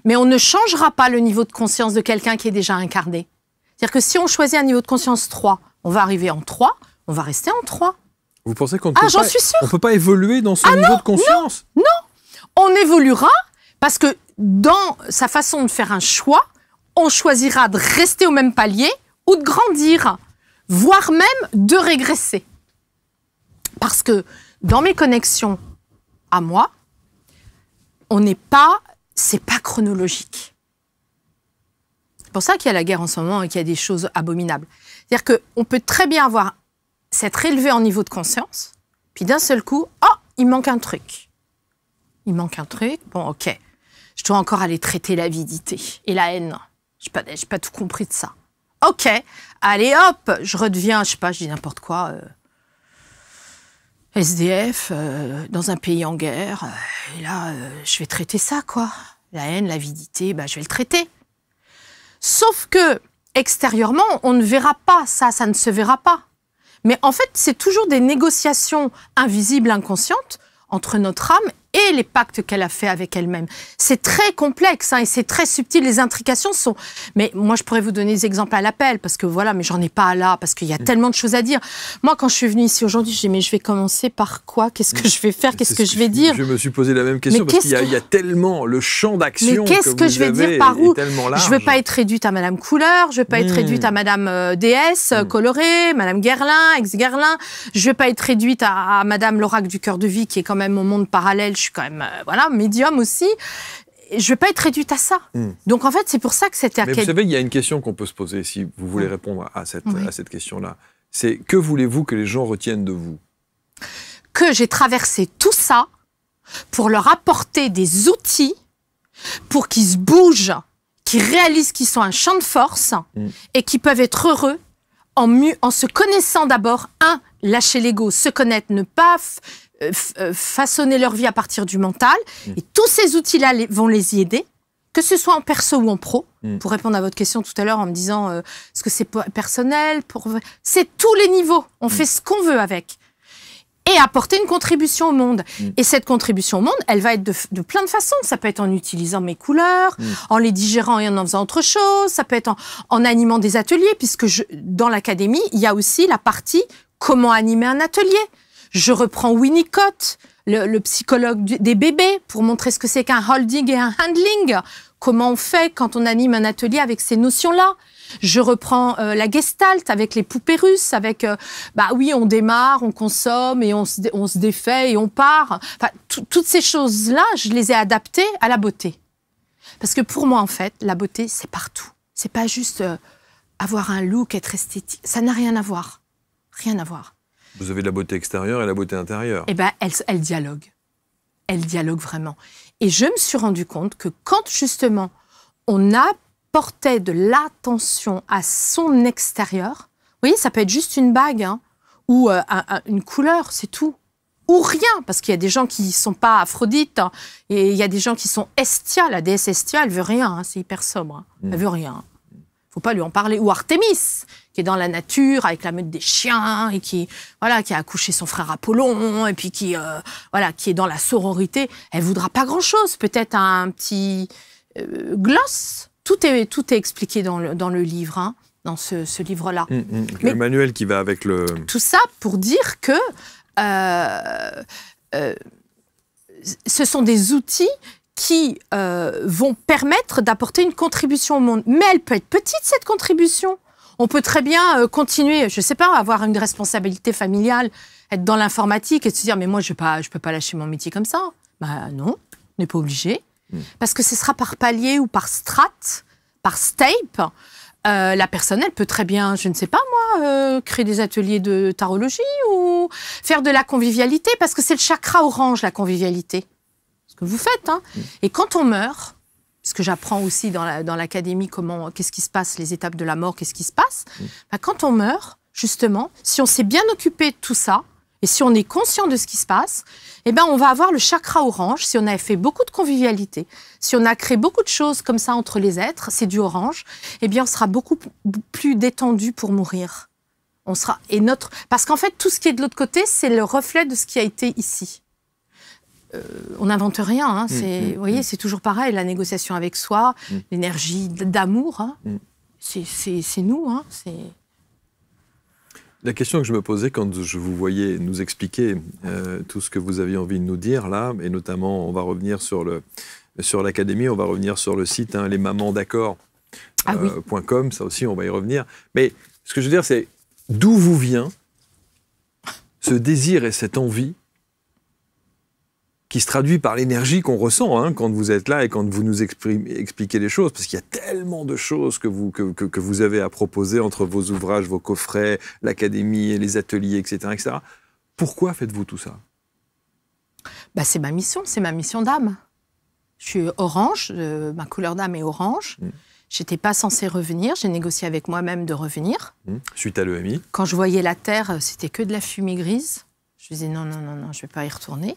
Mais on ne changera pas le niveau de conscience de quelqu'un qui est déjà incarné. C'est-à-dire que si on choisit un niveau de conscience 3, on va arriver en 3, on va rester en 3. Vous pensez qu'on ne peut pas évoluer dans ce niveau de conscience? Non, on évoluera parce que dans sa façon de faire un choix, on choisira de rester au même palier ou de grandir, voire même de régresser. Parce que dans mes connexions à moi, c'est pas chronologique. C'est pour ça qu'il y a la guerre en ce moment et qu'il y a des choses abominables. C'est-à-dire qu'on peut très bien s'être élevé en niveau de conscience, puis d'un seul coup, il manque un truc. Il manque un truc, bon, ok. Je dois encore aller traiter l'avidité et la haine. J'ai pas tout compris de ça. Ok, allez hop, je redeviens, je sais pas, je dis n'importe quoi, SDF, dans un pays en guerre, et là, je vais traiter ça, quoi. La haine, l'avidité, je vais le traiter. Sauf que, extérieurement, on ne verra pas ça ne se verra pas. Mais en fait, c'est toujours des négociations invisibles, inconscientes, entre notre âme et les pactes qu'elle a fait avec elle-même. C'est très complexe, hein, et c'est très subtil. Les intrications sont... Mais moi, je pourrais vous donner des exemples à l'appel, parce que voilà, mais j'en ai pas là, parce qu'il y a tellement de choses à dire. Moi, quand je suis venue ici aujourd'hui, je dis, mais je vais commencer par quoi? Qu'est-ce que je vais faire? Qu'est-ce que je vais dire? Je me suis posé la même question, parce qu'il y a tellement le champ d'action que je vais dire par où? Je veux pas être réduite à Madame Couleur, je veux pas être réduite à Madame Déesse, colorée, Madame Guerlain, ex-Guerlain. Je veux pas être réduite à Madame l'oracle du cœur de vie, qui est quand même au monde parallèle. Je suis quand même, médium aussi. Je veux pas être réduite à ça. Donc, en fait, c'est pour ça que c'était... Mais vous savez, il y a une question qu'on peut se poser, si vous voulez répondre à cette question-là. C'est, que voulez-vous que les gens retiennent de vous? Que j'ai traversé tout ça pour leur apporter des outils pour qu'ils se bougent, qu'ils réalisent qu'ils sont un champ de force et qu'ils peuvent être heureux en se connaissant d'abord. Lâcher l'ego, se connaître, ne pas façonner leur vie à partir du mental. Et tous ces outils-là vont les y aider, que ce soit en perso ou en pro. Pour répondre à votre question tout à l'heure en me disant est-ce que c'est personnel? C'est tous les niveaux. On fait ce qu'on veut avec. Et apporter une contribution au monde. Et cette contribution au monde, elle va être de plein de façons. Ça peut être en utilisant mes couleurs, en les digérant et en faisant autre chose. Ça peut être en animant des ateliers, puisque dans l'académie, il y a aussi la partie comment animer un atelier. Je reprends Winnicott, le psychologue des bébés, pour montrer ce que c'est qu'un holding et un handling. Comment on fait quand on anime un atelier avec ces notions-là. Je reprends la Gestalt avec les poupées russes, avec, on démarre, on consomme et on se défait et on part. Enfin, toutes ces choses-là, je les ai adaptées à la beauté. Parce que pour moi, en fait, la beauté, c'est partout. C'est pas juste avoir un look, être esthétique. Ça n'a rien à voir. Rien à voir. Vous avez la beauté extérieure et la beauté intérieure. Eh bien, elles dialoguent. Elles dialoguent vraiment. Et je me suis rendu compte que quand, justement, on apportait de l'attention à son extérieur, vous voyez, ça peut être juste une bague, ou une couleur, c'est tout. Ou rien, parce qu'il y a des gens qui ne sont pas Aphrodite, et il y a des gens qui sont Hestia. La déesse Hestia, elle veut rien, c'est hyper sobre. Elle veut rien. Faut pas lui en parler. Ou Artémis, qui est dans la nature avec la meute des chiens et qui a accouché son frère Apollon et puis qui est dans la sororité. Elle voudra pas grand-chose. Peut-être un petit gloss. Tout est expliqué dans le livre, dans ce livre-là. Le manuel qui va avec le... Tout ça pour dire que ce sont des outils qui vont permettre d'apporter une contribution au monde. Mais elle peut être petite, cette contribution. On peut très bien continuer, je ne sais pas, avoir une responsabilité familiale, être dans l'informatique et se dire « mais moi, je peux pas lâcher mon métier comme ça ». Non, on n'est pas obligé. Parce que ce sera par palier ou par strate, par step. La personne, elle peut très bien, je ne sais pas moi, créer des ateliers de tarologie ou faire de la convivialité, parce que c'est le chakra orange, la convivialité. Que vous faites, Et quand on meurt, parce que j'apprends aussi dans l'académie qu'est-ce qui se passe, les étapes de la mort, qu'est-ce qui se passe, quand on meurt, justement, si on s'est bien occupé de tout ça, et si on est conscient de ce qui se passe, on va avoir le chakra orange, si on a fait beaucoup de convivialité, si on a créé beaucoup de choses comme ça entre les êtres, c'est du orange, on sera beaucoup plus détendu pour mourir. Parce qu'en fait, tout ce qui est de l'autre côté, c'est le reflet de ce qui a été ici. On n'invente rien, vous voyez, c'est toujours pareil, la négociation avec soi, l'énergie d'amour, c'est nous. La question que je me posais quand je vous voyais nous expliquer tout ce que vous aviez envie de nous dire là, et notamment on va revenir sur l'académie, on va revenir sur le site lesmamandaccord.com, ça aussi on va y revenir. Mais ce que je veux dire, c'est d'où vous vient ce désir et cette envie qui se traduit par l'énergie qu'on ressent quand vous êtes là et quand vous nous expliquez les choses, parce qu'il y a tellement de choses que vous avez à proposer entre vos ouvrages, vos coffrets, l'académie, les ateliers, etc., etc. Pourquoi faites-vous tout ça? C'est ma mission d'âme. Je suis orange, ma couleur d'âme est orange. J'étais pas censée revenir, j'ai négocié avec moi-même de revenir. Suite à l'EMI. Quand je voyais la Terre, c'était que de la fumée grise. Je disais non, je vais pas y retourner.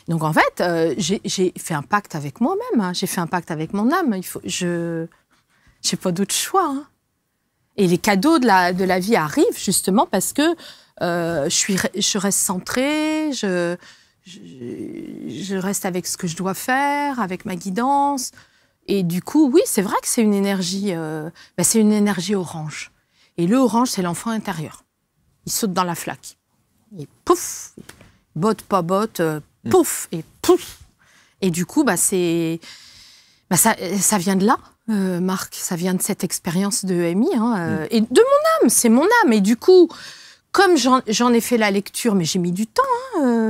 Donc, en fait, j'ai fait un pacte avec moi-même. J'ai fait un pacte avec mon âme. Je n'ai pas d'autre choix. Et les cadeaux de la vie arrivent justement parce que je reste centrée, je reste avec ce que je dois faire, avec ma guidance. Et du coup, oui, c'est vrai que c'est une énergie orange. Et le orange, c'est l'enfant intérieur. Il saute dans la flaque. Et pouf, botte, pas botte, pouf, et pouf. Et du coup, ça vient de là, Marc. Ça vient de cette expérience de EMI. Et de mon âme, c'est mon âme. Et du coup, comme j'en ai fait la lecture, mais j'ai mis du temps.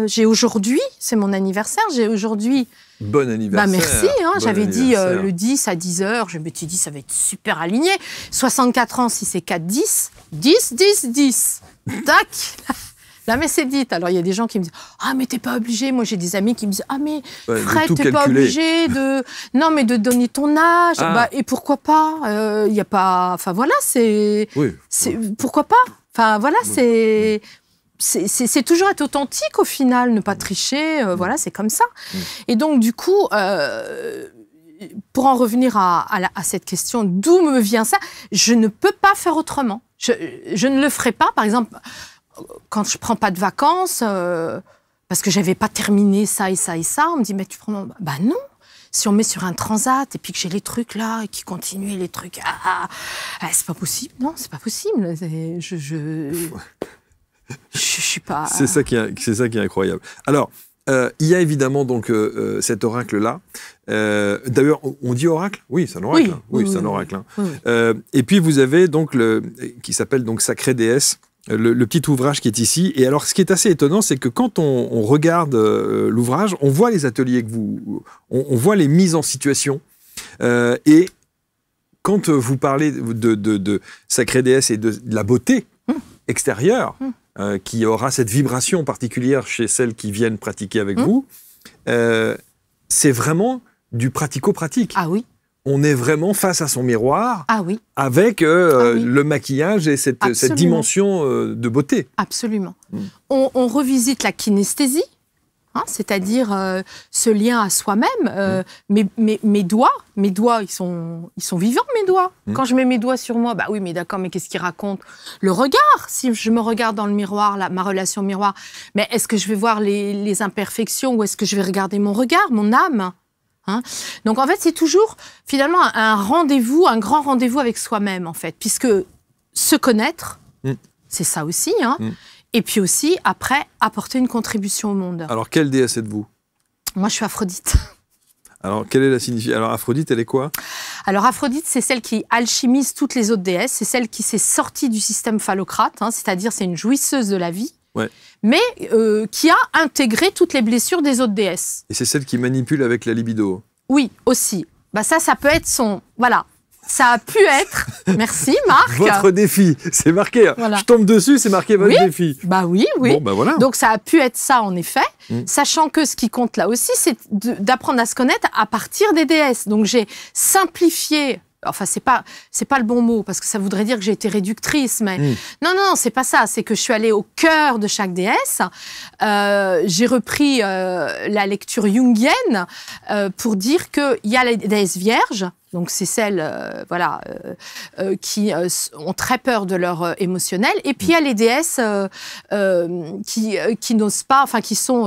J'ai aujourd'hui, c'est mon anniversaire, j'ai aujourd'hui... Bon anniversaire. Merci, j'avais dit le 10 à 10h, je me suis dit ça va être super aligné. 64 ans, si c'est 4, 10, 10, 10, 10. Tac. Là, mais c'est dit. Alors, il y a des gens qui me disent « Ah, mais t'es pas obligé. » Moi, j'ai des amis qui me disent « Ah, mais Fred, t'es pas obligé de... Non, mais de donner ton âge. Et pourquoi pas il y a pas... Enfin, voilà, c'est... Oui. Pourquoi pas Enfin, voilà, oui. C'est toujours être authentique, au final, ne pas tricher. Voilà, c'est comme ça. Et donc, du coup... pour en revenir à cette question, d'où me vient ça, je ne peux pas faire autrement. Je ne le ferai pas, par exemple... Quand je prends pas de vacances, parce que j'avais pas terminé ça et ça et ça, on me dit mais tu prends... Bah non. Si on met sur un transat et puis que j'ai les trucs là et qui continuent les trucs, c'est pas possible. Non, c'est pas possible. Je suis pas. C'est ça qui est incroyable. Alors. Il y a évidemment donc cet oracle-là. D'ailleurs, on dit oracle ? Oui, c'est un oracle. Oui, c'est un oracle. Oui. Et puis vous avez donc qui s'appelle donc Sacrée Déesse. Le petit ouvrage qui est ici. Et alors, ce qui est assez étonnant, c'est que quand on regarde l'ouvrage, on voit les ateliers que on voit les mises en situation. Et quand vous parlez de Sacrée Déesse et de la beauté extérieure, qui aura cette vibration particulière chez celles qui viennent pratiquer avec vous, c'est vraiment du pratico-pratique. Ah oui. On est vraiment face à son miroir, avec oui. le maquillage et cette dimension de beauté. Absolument. On revisite la kinesthésie, c'est-à-dire ce lien à soi-même. Mes doigts, ils sont vivants, mes doigts. Quand je mets mes doigts sur moi, bah oui, mais d'accord, mais qu'est-ce qu'ils racontent ? Le regard, si je me regarde dans le miroir, ma relation miroir, mais est-ce que je vais voir les imperfections ou est-ce que je vais regarder mon regard, mon âme ? Donc en fait, c'est toujours finalement un grand rendez-vous avec soi-même en fait, puisque se connaître, c'est ça aussi. Et puis aussi après apporter une contribution au monde. Alors quelle déesse êtes-vous ? Moi, je suis Aphrodite. Alors quelle est la signification ? Alors Aphrodite, elle est quoi ? Alors Aphrodite, c'est celle qui alchimise toutes les autres déesses. C'est celle qui s'est sortie du système phallocrate, c'est-à-dire c'est une jouisseuse de la vie. Ouais. Mais qui a intégré toutes les blessures des autres déesses. Et c'est celle qui manipule avec la libido. Oui, aussi. Ça peut être son... Voilà. Ça a pu être... Merci, Marc. Votre défi, c'est marqué. Voilà. Je tombe dessus, c'est marqué votre défi. Bah oui. Bon, bah voilà. Donc ça a pu être ça, en effet. Sachant que ce qui compte là aussi, c'est d'apprendre à se connaître à partir des déesses. Donc j'ai simplifié... Enfin, c'est pas le bon mot, parce que ça voudrait dire que j'ai été réductrice, mais non, c'est pas ça. C'est que je suis allée au cœur de chaque déesse. J'ai repris la lecture jungienne pour dire qu'il y a les déesses vierges, donc c'est celles qui ont très peur de leur émotionnel, et puis il y a les déesses qui n'osent pas, enfin qui sont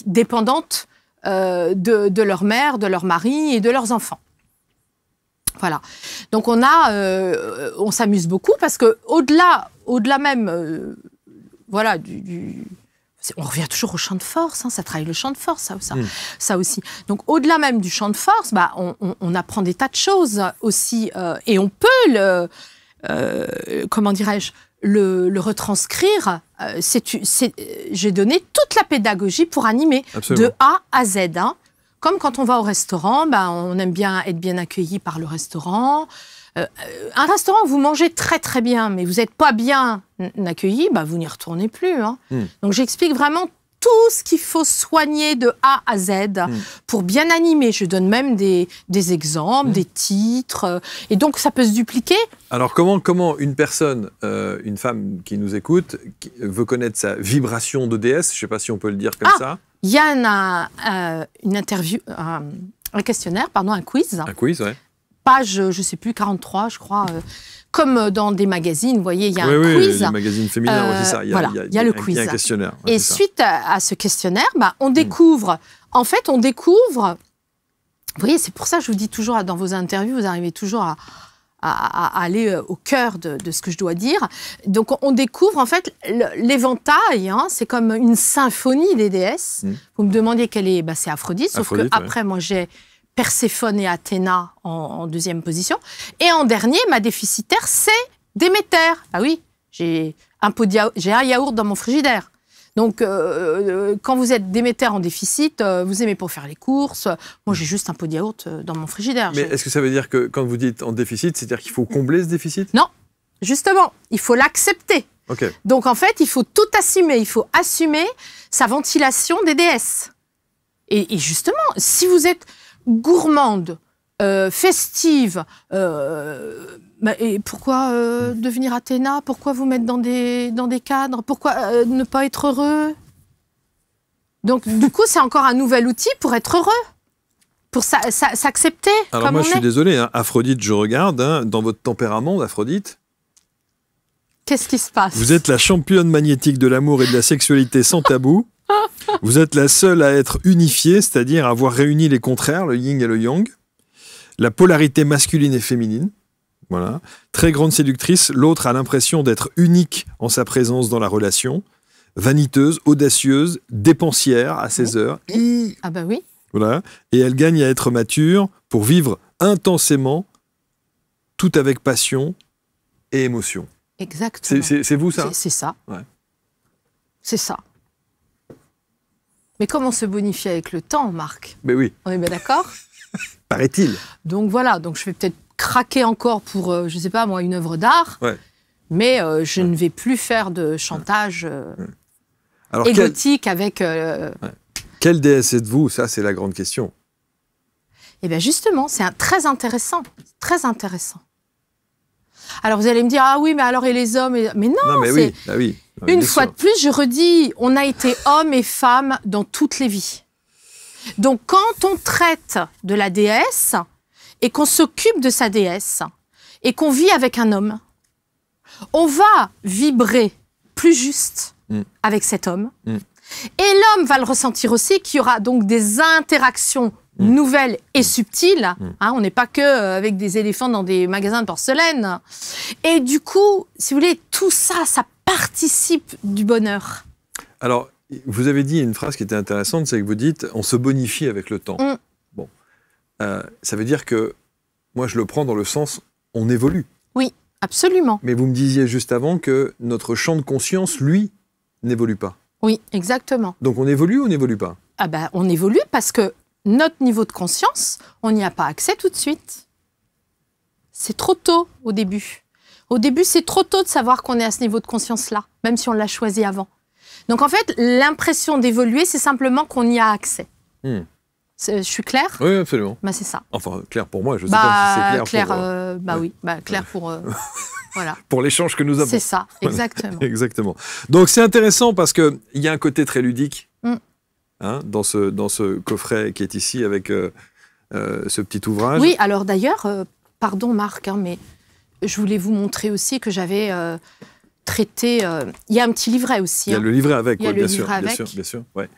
dépendantes de leur mère, de leur mari et de leurs enfants. Voilà. Donc on s'amuse beaucoup parce que au-delà même, on revient toujours au champ de force. Ça travaille le champ de force, ça aussi. Donc au-delà même du champ de force, on apprend des tas de choses aussi, et on peut le retranscrire. J'ai donné toute la pédagogie pour animer. Absolument. De A à Z. Comme quand on va au restaurant, on aime bien être bien accueilli par le restaurant. Un restaurant où vous mangez très très bien, mais vous n'êtes pas bien accueilli, vous n'y retournez plus. Donc j'explique vraiment tout ce qu'il faut soigner de A à Z pour bien animer. Je donne même des exemples, des titres. Et donc ça peut se dupliquer. Alors comment une personne, une femme qui nous écoute, qui veut connaître sa vibration de déesse, je ne sais pas si on peut le dire comme ça. Il y a une interview, un questionnaire, un quiz. Un quiz, ouais. page, je ne sais plus, 43, je crois, comme dans des magazines, vous voyez, il y a un quiz. Les magazines féminins, c'est ça. Il y a le quiz. Il y a un questionnaire. Et suite à ce questionnaire, on découvre, en fait, vous voyez, c'est pour ça que je vous dis toujours, dans vos interviews, vous arrivez toujours à aller au cœur de ce que je dois dire. Donc, on découvre, en fait, l'éventail, c'est comme une symphonie des déesses. Vous me demandiez quelle est, c'est Aphrodite, sauf qu'après, moi, j'ai Perséphone et Athéna en deuxième position. Et en dernier, ma déficitaire, c'est Déméter. Ah oui, j'ai un yaourt dans mon frigidaire. Donc, quand vous êtes Déméter en déficit, vous aimez pour faire les courses. Moi, j'ai juste un pot de yaourt dans mon frigidaire. Mais est-ce que ça veut dire que quand vous dites en déficit, c'est-à-dire qu'il faut combler ce déficit? Non, justement, il faut l'accepter. Okay. Donc, en fait, il faut tout assumer. Il faut assumer sa ventilation des déesses. Et justement, si vous êtes gourmande, festive, et pourquoi devenir Athéna? Pourquoi vous mettre dans des cadres? Pourquoi ne pas être heureux? Donc, du coup, c'est encore un nouvel outil pour être heureux, pour s'accepter. Alors moi, je suis désolé, Aphrodite, je regarde, dans votre tempérament d'Aphrodite. Qu'est-ce qui se passe? Vous êtes la championne magnétique de l'amour et de la sexualité sans tabou. Vous êtes la seule à être unifiée, c'est-à-dire à avoir réuni les contraires, le yin et le yang, la polarité masculine et féminine. Voilà. Très grande séductrice, l'autre a l'impression d'être unique en sa présence dans la relation, vaniteuse, audacieuse, dépensière à ses heures. Ah bah oui. Voilà. Et elle gagne à être mature pour vivre intensément, tout avec passion et émotion. Exactement. C'est vous, ça? C'est ça. Ouais. C'est ça. Mais comment se bonifier avec le temps, Marc? Mais oui. On est bien d'accord? Paraît-il. Donc voilà, donc je vais peut-être craquer encore pour, je ne sais pas moi, une œuvre d'art, mais je ne vais plus faire de chantage égotique avec... Quelle déesse êtes-vous? Ça, c'est la grande question. Eh bien justement, c'est très intéressant, très intéressant. Alors vous allez me dire, ah oui, mais alors et les hommes Mais non, mais c'est... oui. Une fois de plus, je redis, on a été hommes et femmes dans toutes les vies. Donc quand on traite de la déesse et qu'on s'occupe de sa déesse et qu'on vit avec un homme, on va vibrer plus juste avec cet homme. Et l'homme va le ressentir aussi, qu'il y aura donc des interactions nouvelles et subtiles. On n'est pas que avec des éléphants dans des magasins de porcelaine. Et du coup, si vous voulez, tout ça, ça participe du bonheur. Alors, vous avez dit une phrase qui était intéressante, c'est que vous dites « on se bonifie avec le temps ». Bon, ça veut dire que, moi je le prends dans le sens « on évolue ». Oui, absolument. Mais vous me disiez juste avant que notre champ de conscience, lui, n'évolue pas. Oui, exactement. Donc on évolue ou on n'évolue pas? Ah ben, on évolue parce que notre niveau de conscience, on n'y a pas accès tout de suite. C'est trop tôt au début. Au début, c'est trop tôt de savoir qu'on est à ce niveau de conscience-là, même si on l'a choisi avant. Donc en fait, l'impression d'évoluer, c'est simplement qu'on y a accès. Je suis claire? Oui, absolument. C'est ça. Enfin, clair pour moi, je ne sais pas si c'est clair pour... clair pour... voilà. Pour l'échange que nous avons. C'est ça, exactement. Exactement. Donc c'est intéressant parce qu'il y a un côté très ludique dans ce coffret qui est ici avec ce petit ouvrage. Oui, alors d'ailleurs, pardon Marc, mais je voulais vous montrer aussi que j'avais traité... il y a un petit livret aussi. Il y a le livret avec, bien sûr, ouais,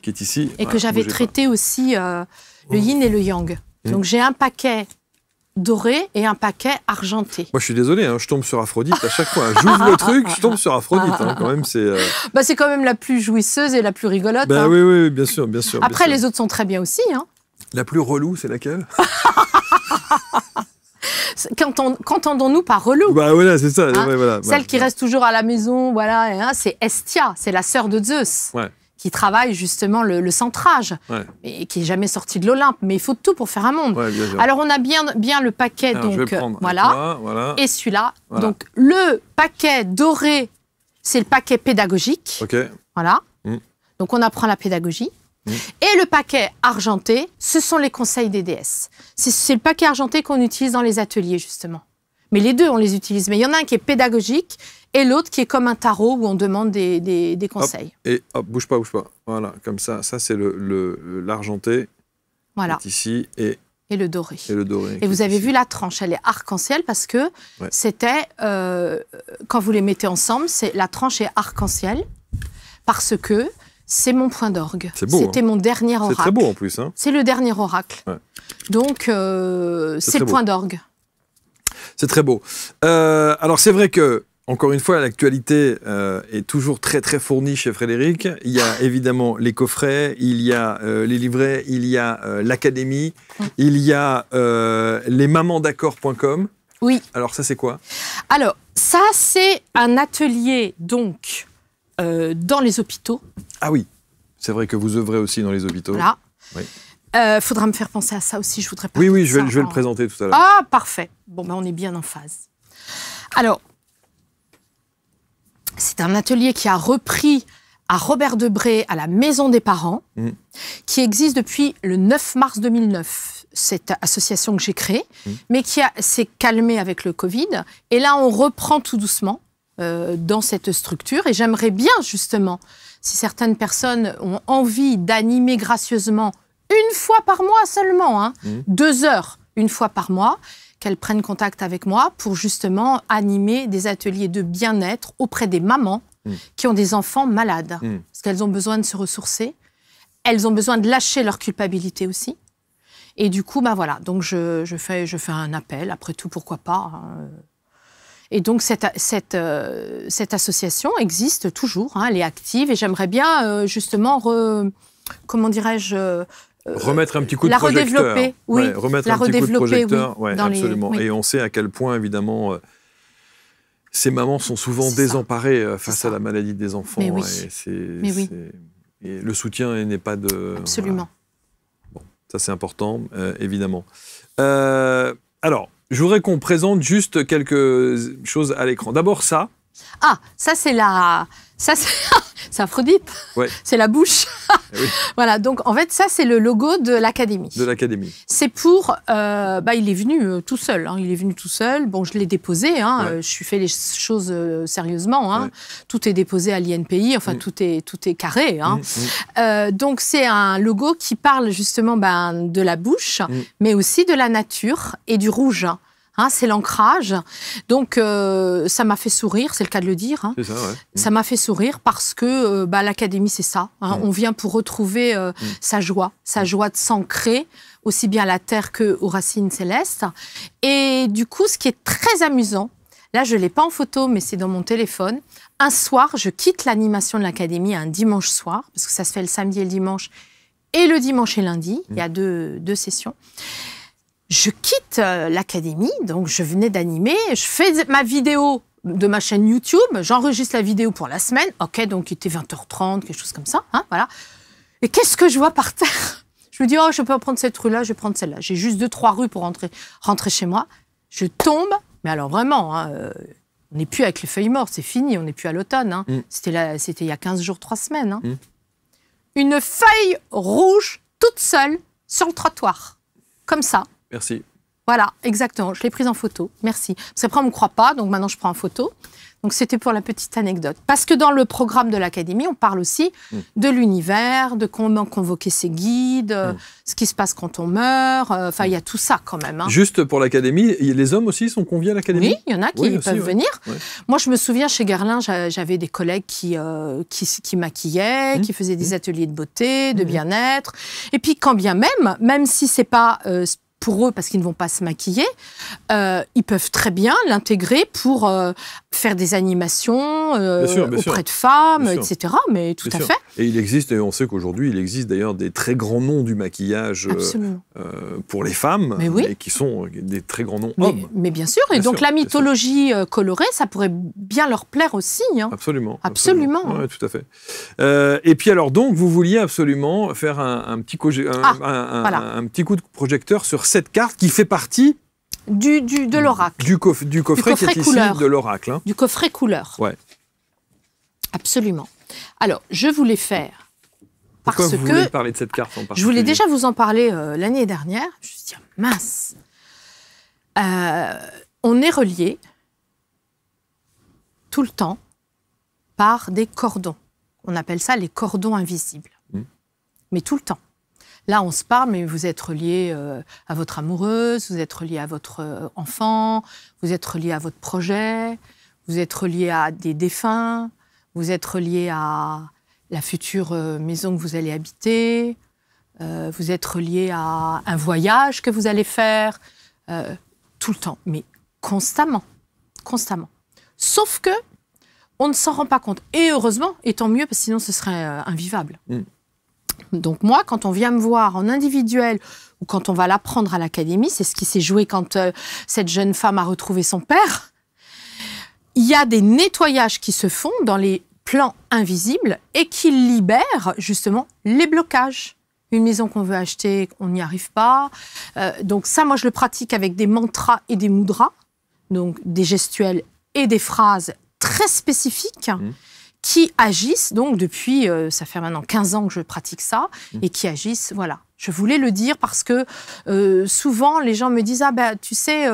qui est ici. Et que j'avais traité aussi le yin et le yang. Donc j'ai un paquet doré et un paquet argenté. Moi, je suis désolé, je tombe sur Aphrodite à chaque fois. J'ouvre le truc, je tombe sur Aphrodite. Quand même, c'est... c'est quand même la plus jouisseuse et la plus rigolote. Oui, bien sûr. Après, bien sûr. Les autres sont très bien aussi. La plus relou, c'est laquelle? Qu'entendons-nous par relou? Voilà, c'est ça. Celle qui reste toujours à la maison, c'est Hestia, c'est la sœur de Zeus. Qui travaille justement le centrage, et qui n'est jamais sorti de l'Olympe. Mais il faut tout pour faire un monde. Alors, on a bien le paquet, voilà. Et celui-là. Voilà. Donc, le paquet doré, c'est le paquet pédagogique. Voilà. Donc, on apprend la pédagogie. Et le paquet argenté, ce sont les conseils des déesses. C'est le paquet argenté qu'on utilise dans les ateliers, justement. Mais les deux, on les utilise. Mais il y en a un qui est pédagogique et l'autre qui est comme un tarot où on demande des conseils. Bouge pas. Voilà, comme ça. Ça, c'est l'argenté. Voilà. Qui est ici. Et et le doré. Et vous avez vu la tranche, elle est arc-en-ciel parce que c'était, quand vous les mettez ensemble, la tranche est arc-en-ciel parce que c'est mon point d'orgue. C'était mon dernier oracle. C'est très beau en plus. Hein. C'est le dernier oracle. Ouais. Donc, c'est le point d'orgue. C'est très beau. Alors, c'est vrai que, encore une fois, l'actualité est toujours très, très fournie chez Frédéric. Il y a évidemment les coffrets, il y a les livrets, il y a l'académie, il y a lesmamandaccord.com. Oui. Alors, ça, c'est quoi? Alors, ça, c'est un atelier, donc, dans les hôpitaux. Ah oui, c'est vrai que vous œuvrez aussi dans les hôpitaux. Voilà. Oui. Faudra me faire penser à ça aussi, je voudrais pas. Oui, je vais le présenter tout à l'heure. Ah, parfait. Bon, on est bien en phase. Alors, c'est un atelier qui a repris à Robert Debré, à la Maison des Parents, qui existe depuis le 9 mars 2009. Cette association que j'ai créée, mais qui s'est calmée avec le Covid. Et là, on reprend tout doucement dans cette structure. Et j'aimerais bien, justement, si certaines personnes ont envie d'animer gracieusement une fois par mois seulement, 2 heures une fois par mois, qu'elles prennent contact avec moi pour justement animer des ateliers de bien-être auprès des mamans qui ont des enfants malades. Parce qu'elles ont besoin de se ressourcer. Elles ont besoin de lâcher leur culpabilité aussi. Et du coup, voilà. Donc, je fais un appel. Après tout, pourquoi pas, hein. Et donc, cette association existe toujours. Hein, elle est active. Et j'aimerais bien, justement, comment dirais-je... remettre un petit coup de projecteur. La redévelopper, oui. Ouais, remettre un petit coup de projecteur, oui, absolument. Et on sait à quel point, évidemment, ces mamans sont souvent désemparées face à la maladie des enfants. Mais oui. Et le soutien n'est pas de... Absolument. Voilà. Bon, ça, c'est important, évidemment. Alors, je voudrais qu'on présente juste quelques choses à l'écran. D'abord, ça. Ah, ça, c'est la... Ça, c'est Aphrodite. Ouais. C'est la bouche. Oui. Voilà, donc en fait, ça, c'est le logo de l'académie. De l'académie. C'est pour... il est venu tout seul. Hein, il est venu tout seul. Bon, je l'ai déposé. Hein, je suis fait les choses sérieusement. Hein. Ouais. Tout est déposé à l'INPI. Enfin, tout est carré. Hein. Donc, c'est un logo qui parle justement de la bouche, mais aussi de la nature et du rouge. Hein, c'est l'ancrage. Donc, ça m'a fait sourire, c'est le cas de le dire. Hein. C'est ça, ouais. Ça m'a fait sourire parce que l'académie, c'est ça. Hein. On vient pour retrouver sa joie de s'ancrer, aussi bien à la terre qu'aux racines célestes. Et du coup, ce qui est très amusant, là, je ne l'ai pas en photo, mais c'est dans mon téléphone. Un soir, je quitte l'animation de l'académie un dimanche soir, parce que ça se fait le samedi et le dimanche, et le dimanche et lundi. Il y a deux sessions. Je quitte l'académie, donc je venais d'animer, je fais ma vidéo de ma chaîne YouTube, j'enregistre la vidéo pour la semaine, ok, donc il était 20h30, quelque chose comme ça, hein, voilà. Et qu'est-ce que je vois par terre? Je me dis, je peux prendre cette rue-là, je vais prendre celle-là. J'ai juste 2-3 rues pour rentrer chez moi. Je tombe, mais alors vraiment, hein, on n'est plus avec les feuilles mortes, c'est fini, on n'est plus à l'automne. Hein. C'était il y a 15 jours, 3 semaines. Hein. Une feuille rouge, toute seule, sur le trottoir, comme ça. Merci. Voilà, exactement. Je l'ai prise en photo. Merci. Parce qu'après, on ne me croit pas, donc maintenant, je prends en photo. Donc, c'était pour la petite anecdote. Parce que dans le programme de l'Académie, on parle aussi de l'univers, de comment convoquer ses guides, ce qui se passe quand on meurt. Enfin, il y a tout ça quand même. Hein. Juste pour l'Académie, les hommes aussi sont conviés à l'Académie? Oui, il y en a qui peuvent venir. Ouais. Moi, je me souviens, chez Guerlain, j'avais des collègues qui maquillaient, qui faisaient des ateliers de beauté, de bien-être. Et puis, quand bien même si c'est pas... pour eux, parce qu'ils ne vont pas se maquiller, ils peuvent très bien l'intégrer pour faire des animations auprès de femmes, etc. Mais tout à fait. Et il existe, et on sait qu'aujourd'hui, il existe d'ailleurs des très grands noms du maquillage pour les femmes, et qui sont des très grands noms hommes. Mais bien sûr, et donc la mythologie colorée, ça pourrait bien leur plaire aussi. Hein. Absolument. Ouais, tout à fait. Et puis alors, donc, vous vouliez absolument faire un petit coup de projecteur sur cette carte qui fait partie de l'oracle. Du coffret qui est ici de l'oracle. Hein. Du coffret couleur. Ouais. Absolument. Alors, je voulais faire Pourquoi vous voulez parler de cette carte en particulier? Je voulais déjà vous en parler l'année dernière. Je me suis dit, mince. On est relié tout le temps par des cordons. On appelle ça les cordons invisibles. Mais tout le temps. Là, on se parle, mais vous êtes relié à votre amoureuse, vous êtes relié à votre enfant, vous êtes relié à votre projet, vous êtes relié à des défunts, vous êtes relié à la future maison que vous allez habiter, vous êtes relié à un voyage que vous allez faire, tout le temps, mais constamment. Sauf que on ne s'en rend pas compte. Et heureusement, et tant mieux, parce que sinon ce serait invivable. Donc moi, quand on vient me voir en individuel ou quand on va l'apprendre à l'académie, c'est ce qui s'est joué quand cette jeune femme a retrouvé son père, il y a des nettoyages qui se font dans les plans invisibles et qui libèrent justement les blocages. Une maison qu'on veut acheter, on n'y arrive pas. Donc ça, moi, je le pratique avec des mantras et des mudras, donc des gestuels et des phrases très spécifiques qui agissent, donc depuis, ça fait maintenant 15 ans que je pratique ça, et qui agissent, voilà. Je voulais le dire parce que souvent, les gens me disent « Ah ben, tu sais,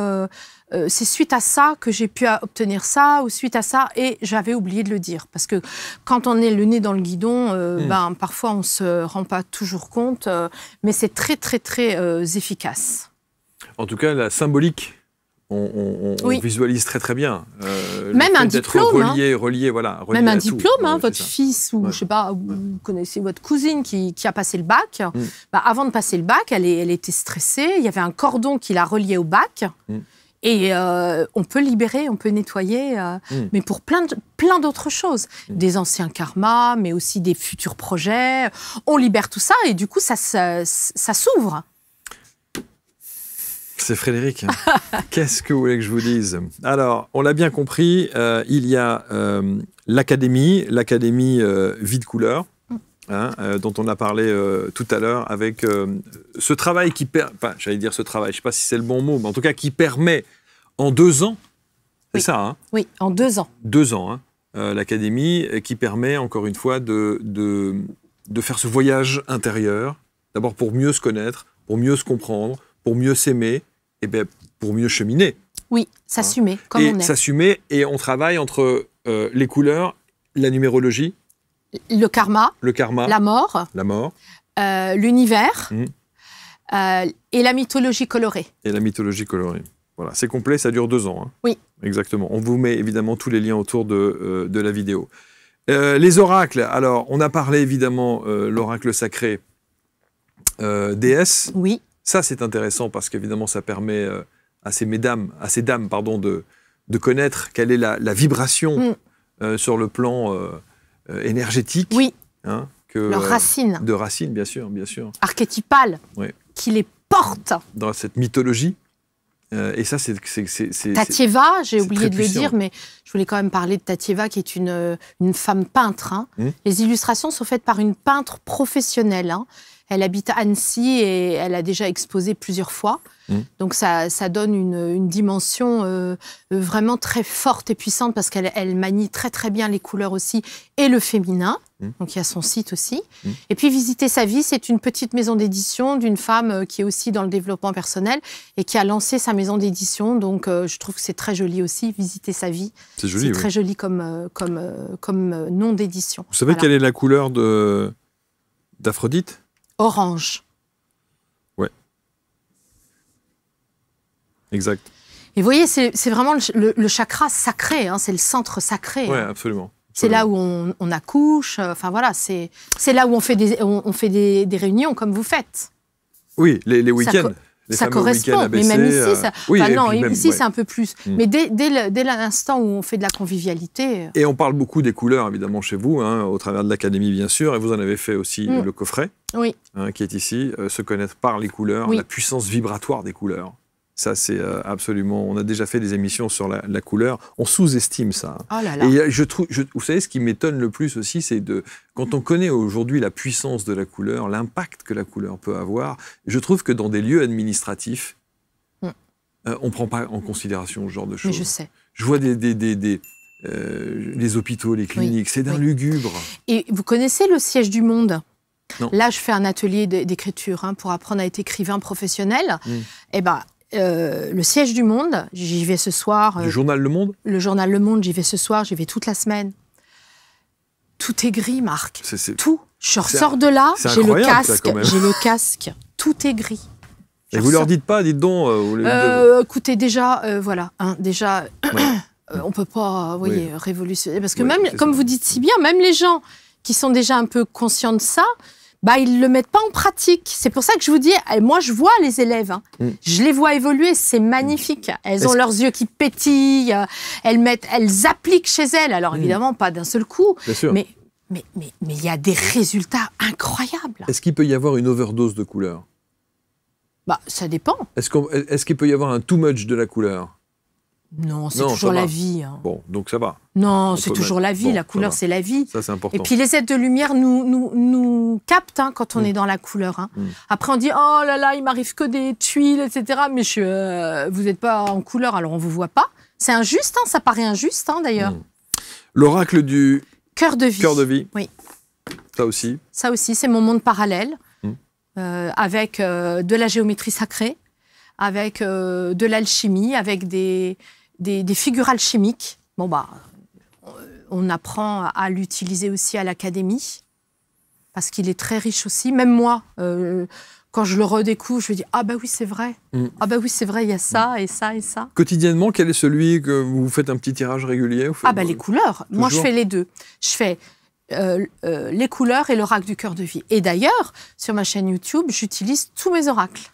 c'est suite à ça que j'ai pu obtenir ça, ou suite à ça », et j'avais oublié de le dire. Parce que quand on est le nez dans le guidon, parfois on ne se rend pas toujours compte, mais c'est très, très, très efficace. En tout cas, la symbolique, on visualise très très bien. Même un diplôme. Relié, voilà. Même un diplôme, votre fils ou je sais pas, vous connaissez votre cousine qui a passé le bac. Avant de passer le bac, elle était stressée. Il y avait un cordon qui la reliait au bac. Et on peut libérer, on peut nettoyer, mais pour plein d'autres choses. Des anciens karmas, mais aussi des futurs projets. On libère tout ça et du coup, ça s'ouvre. C'est Frédéric. Qu'est-ce que vous voulez que je vous dise? Alors, on l'a bien compris, il y a l'académie Vie de Couleur, dont on a parlé tout à l'heure, avec ce travail qui j'allais dire ce travail, je ne sais pas si c'est le bon mot, mais en tout cas qui permet en 2 ans, c'est ça, hein? Oui, en 2 ans. 2 ans, hein, l'académie qui permet, encore une fois, de faire ce voyage intérieur, d'abord pour mieux se connaître, pour mieux se comprendre, pour mieux s'aimer, et bien pour mieux cheminer. Oui, s'assumer, comme on est. S'assumer, et on travaille entre les couleurs, la numérologie, le karma, la mort, l'univers, et la mythologie colorée. Voilà, c'est complet, ça dure 2 ans. Hein. Oui. Exactement. On vous met évidemment tous les liens autour de la vidéo. Les oracles, alors on a parlé évidemment l'oracle sacré déesse. Oui. Ça, c'est intéressant parce qu'évidemment, ça permet à ces dames, de connaître quelle est la vibration sur le plan énergétique. Oui. Hein, leurs racines. De racines, bien sûr. Archétypales. Oui. Qui les portent. Dans cette mythologie. Et ça, c'est Tatieva, j'ai oublié de le dire, mais je voulais quand même parler de Tatieva, qui est une femme peintre. Hein. Les illustrations sont faites par une peintre professionnelle. Hein. Elle habite à Annecy et elle a déjà exposé plusieurs fois. Donc ça donne une dimension vraiment très forte et puissante parce qu'elle manie très très bien les couleurs aussi et le féminin. Donc il y a son site aussi. Et puis Visiter sa vie, c'est une petite maison d'édition d'une femme qui est aussi dans le développement personnel et qui a lancé sa maison d'édition. Donc je trouve que c'est très joli aussi, Visiter sa vie. C'est joli, très joli comme nom d'édition. Vous savez quelle est la couleur d'Aphrodite? Orange. Ouais. Exact. Et vous voyez, c'est vraiment le chakra sacré, hein, c'est le centre sacré. Oui, hein. absolument. C'est là où on accouche, enfin voilà, c'est là où on fait des réunions comme vous faites. Oui, les week-ends. Ça correspond, mais même ici, ici c'est un peu plus. Mais dès l'instant où on fait de la convivialité... Et on parle beaucoup des couleurs, évidemment, chez vous, hein, au travers de l'académie, bien sûr, et vous en avez fait aussi le coffret, qui est ici, se connaître par les couleurs, la puissance vibratoire des couleurs. Ça, c'est absolument... On a déjà fait des émissions sur la couleur. On sous-estime ça. Oh là là. Et vous savez, ce qui m'étonne le plus aussi, c'est quand on connaît aujourd'hui la puissance de la couleur, l'impact que la couleur peut avoir, je trouve que dans des lieux administratifs, on ne prend pas en considération ce genre de choses. Mais je sais. Je vois les hôpitaux, les cliniques, c'est d'un lugubre. Et vous connaissez le siège du Monde ? Non. Là, je fais un atelier d'écriture pour apprendre à être écrivain professionnel. Eh ben, le siège du Monde, j'y vais ce soir. Du journal Le Monde ? Le journal Le Monde, j'y vais ce soir, j'y vais toute la semaine. Tout est gris, Marc. Tout. Je ressors de là, j'ai le casque, tout est gris. Et vous leur dites pas, dites donc... écoutez, déjà, voilà, hein, déjà, on peut pas, révolutionner. Parce que même, comme vous dites si bien, même les gens qui sont déjà un peu conscients de ça, bah, ils le mettent pas en pratique. C'est pour ça que je vous dis, moi, je vois les élèves, hein, je les vois évoluer, c'est magnifique. Elles ont leurs yeux qui pétillent, elles appliquent chez elles. Alors, évidemment, pas d'un seul coup, mais il y a des résultats incroyables. Est-ce qu'il peut y avoir une overdose de couleurs? Bah, ça dépend. Est-ce qu'il peut y avoir un too much de la couleur? Non, c'est toujours la vie. Hein. Bon, donc ça va. Non, c'est toujours la vie. La couleur, c'est la vie. Ça, c'est important. Et puis, les aides de lumière nous captent hein, quand on est dans la couleur. Hein. Après, on dit, oh là là, il m'arrive que des tuiles, etc. Mais vous n'êtes pas en couleur, alors on ne vous voit pas. C'est injuste, hein, ça paraît injuste, hein, d'ailleurs. L'oracle du... Cœur de vie. Cœur de vie. Oui. Ça aussi. Ça aussi, c'est mon monde parallèle. Avec de la géométrie sacrée, avec de l'alchimie, avec des figures alchimiques. Bon, bah, on apprend à l'utiliser aussi à l'académie, parce qu'il est très riche aussi. Même moi, quand je le redécouvre, je me dis « Ah bah oui, c'est vrai. Ah bah oui, c'est vrai, il y a ça et ça et ça. » Quotidiennement, quel est celui que vous faites un petit tirage régulier? Ah bah les couleurs. Toujours. Moi, je fais les deux. Je fais... les couleurs et l'oracle du cœur de vie. Et d'ailleurs, sur ma chaîne YouTube, j'utilise tous mes oracles,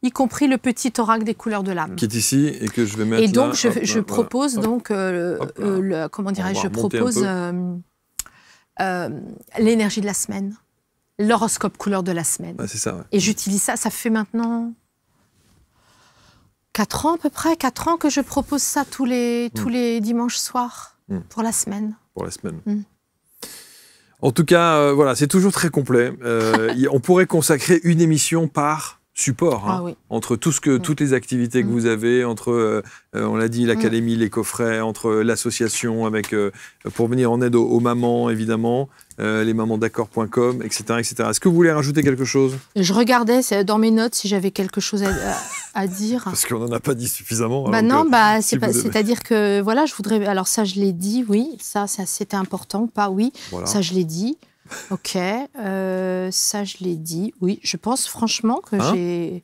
y compris le petit oracle des couleurs de l'âme. Qui est ici et que je vais mettre là. Et donc, je propose donc, comment dirais-je, je propose l'énergie de la semaine, l'horoscope couleur de la semaine. Ah, c'est ça, ouais. Et j'utilise ça, ça fait maintenant 4 ans à peu près, 4 ans que je propose ça tous les dimanches soirs pour la semaine. Pour la semaine. En tout cas, voilà, c'est toujours très complet. On pourrait consacrer une émission par support, hein, entre toutes les activités que vous avez, entre, on l'a dit, l'académie, les coffrets, entre l'association pour venir en aide aux mamans, évidemment, lesmamandaccord.com, etc., etc. Est-ce que vous voulez rajouter quelque chose? Je regardais dans mes notes si j'avais quelque chose à dire. Parce qu'on n'en a pas dit suffisamment. Bah non, c'est-à-dire que, voilà, je voudrais... Alors ça, je l'ai dit, oui. Ça c'était important, pas oui. Voilà. Ça, je l'ai dit. Ok. Ça, je l'ai dit. Oui, je pense franchement que j'ai...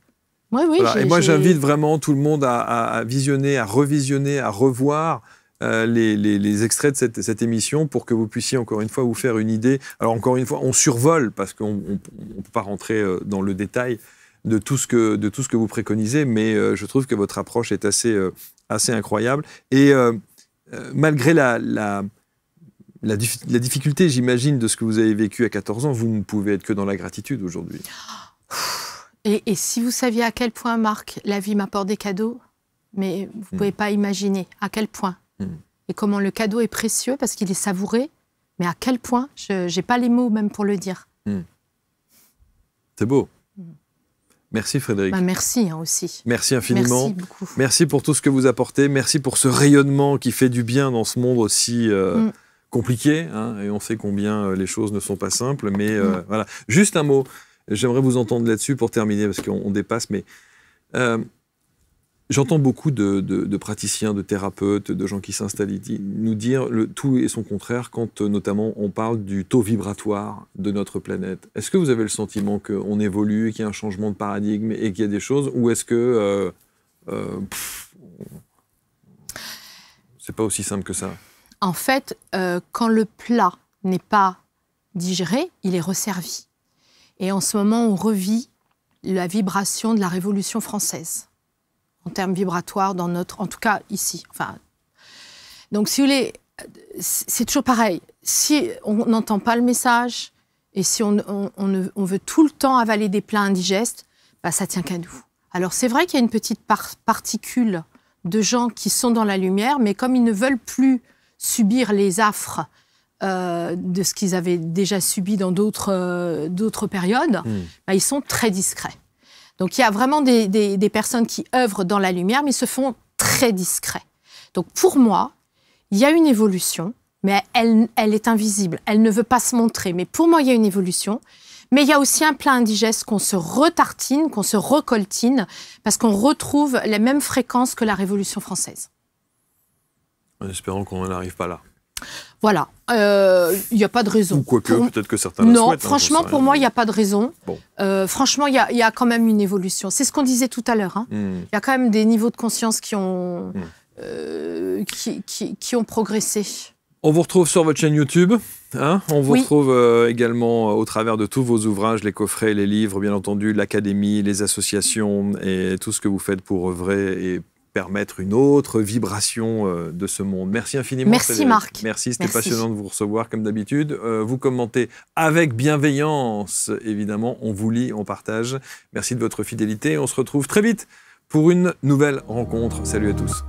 Oui, voilà. Et moi, j'invite vraiment tout le monde à visionner, à revisionner, à revoir les extraits de cette émission pour que vous puissiez encore une fois vous faire une idée. Alors encore une fois, on survole parce qu'on ne peut pas rentrer dans le détail de tout ce que vous préconisez, mais je trouve que votre approche est assez incroyable. Et malgré la difficulté, j'imagine, de ce que vous avez vécu à 14 ans, vous ne pouvez être que dans la gratitude aujourd'hui. Et si vous saviez à quel point, Marc, la vie m'apporte des cadeaux, mais vous ne pouvez pas imaginer à quel point. Et comment le cadeau est précieux parce qu'il est savouré, mais à quel point, je n'ai pas les mots même pour le dire. C'est beau. Merci Frédérique. Bah, merci aussi. Merci infiniment. Merci beaucoup. Merci pour tout ce que vous apportez. Merci pour ce rayonnement qui fait du bien dans ce monde aussi compliqué. Hein, et on sait combien les choses ne sont pas simples. Mais voilà. Juste un mot. J'aimerais vous entendre là-dessus pour terminer parce qu'on dépasse. Mais j'entends beaucoup de praticiens, de thérapeutes, de gens qui s'installent nous dire le tout et son contraire quand notamment on parle du taux vibratoire de notre planète. Est-ce que vous avez le sentiment qu'on évolue, qu'il y a un changement de paradigme et qu'il y a des choses, ou est-ce que c'est pas aussi simple que ça? En fait, quand le plat n'est pas digéré, il est resservi. Et en ce moment, on revit la vibration de la Révolution française. En termes vibratoires, en tout cas ici. Enfin, donc, si vous voulez, c'est toujours pareil. Si on n'entend pas le message et si on veut tout le temps avaler des plats indigestes, bah, ça tient qu'à nous. Alors, c'est vrai qu'il y a une petite particule de gens qui sont dans la lumière, mais comme ils ne veulent plus subir les affres de ce qu'ils avaient déjà subi dans d'autres périodes, bah, ils sont très discrets. Donc, il y a vraiment des personnes qui œuvrent dans la lumière, mais ils se font très discrets. Donc, pour moi, il y a une évolution, mais elle est invisible. Elle ne veut pas se montrer. Mais pour moi, il y a une évolution. Mais il y a aussi un plat indigeste qu'on se retartine, qu'on se recoltine, parce qu'on retrouve les mêmes fréquences que la Révolution française. En espérant qu'on n'en arrive pas là. Voilà, il n'y a pas de raison. Ou quoique, peut-être que certains le souhaitent. Non, franchement, pour moi, il n'y a pas de raison. Bon. Franchement, il y a quand même une évolution. C'est ce qu'on disait tout à l'heure. Il y a quand même des niveaux de conscience qui ont progressé. On vous retrouve sur votre chaîne YouTube. On vous retrouve également au travers de tous vos ouvrages, les coffrets, les livres, bien entendu, l'académie, les associations et tout ce que vous faites pour œuvrer et permettre une autre vibration de ce monde. Merci infiniment. Merci Frédéric. Marc. Merci, c'était passionnant de vous recevoir comme d'habitude. Vous commentez avec bienveillance, évidemment. On vous lit, on partage. Merci de votre fidélité. On se retrouve très vite pour une nouvelle rencontre. Salut à tous.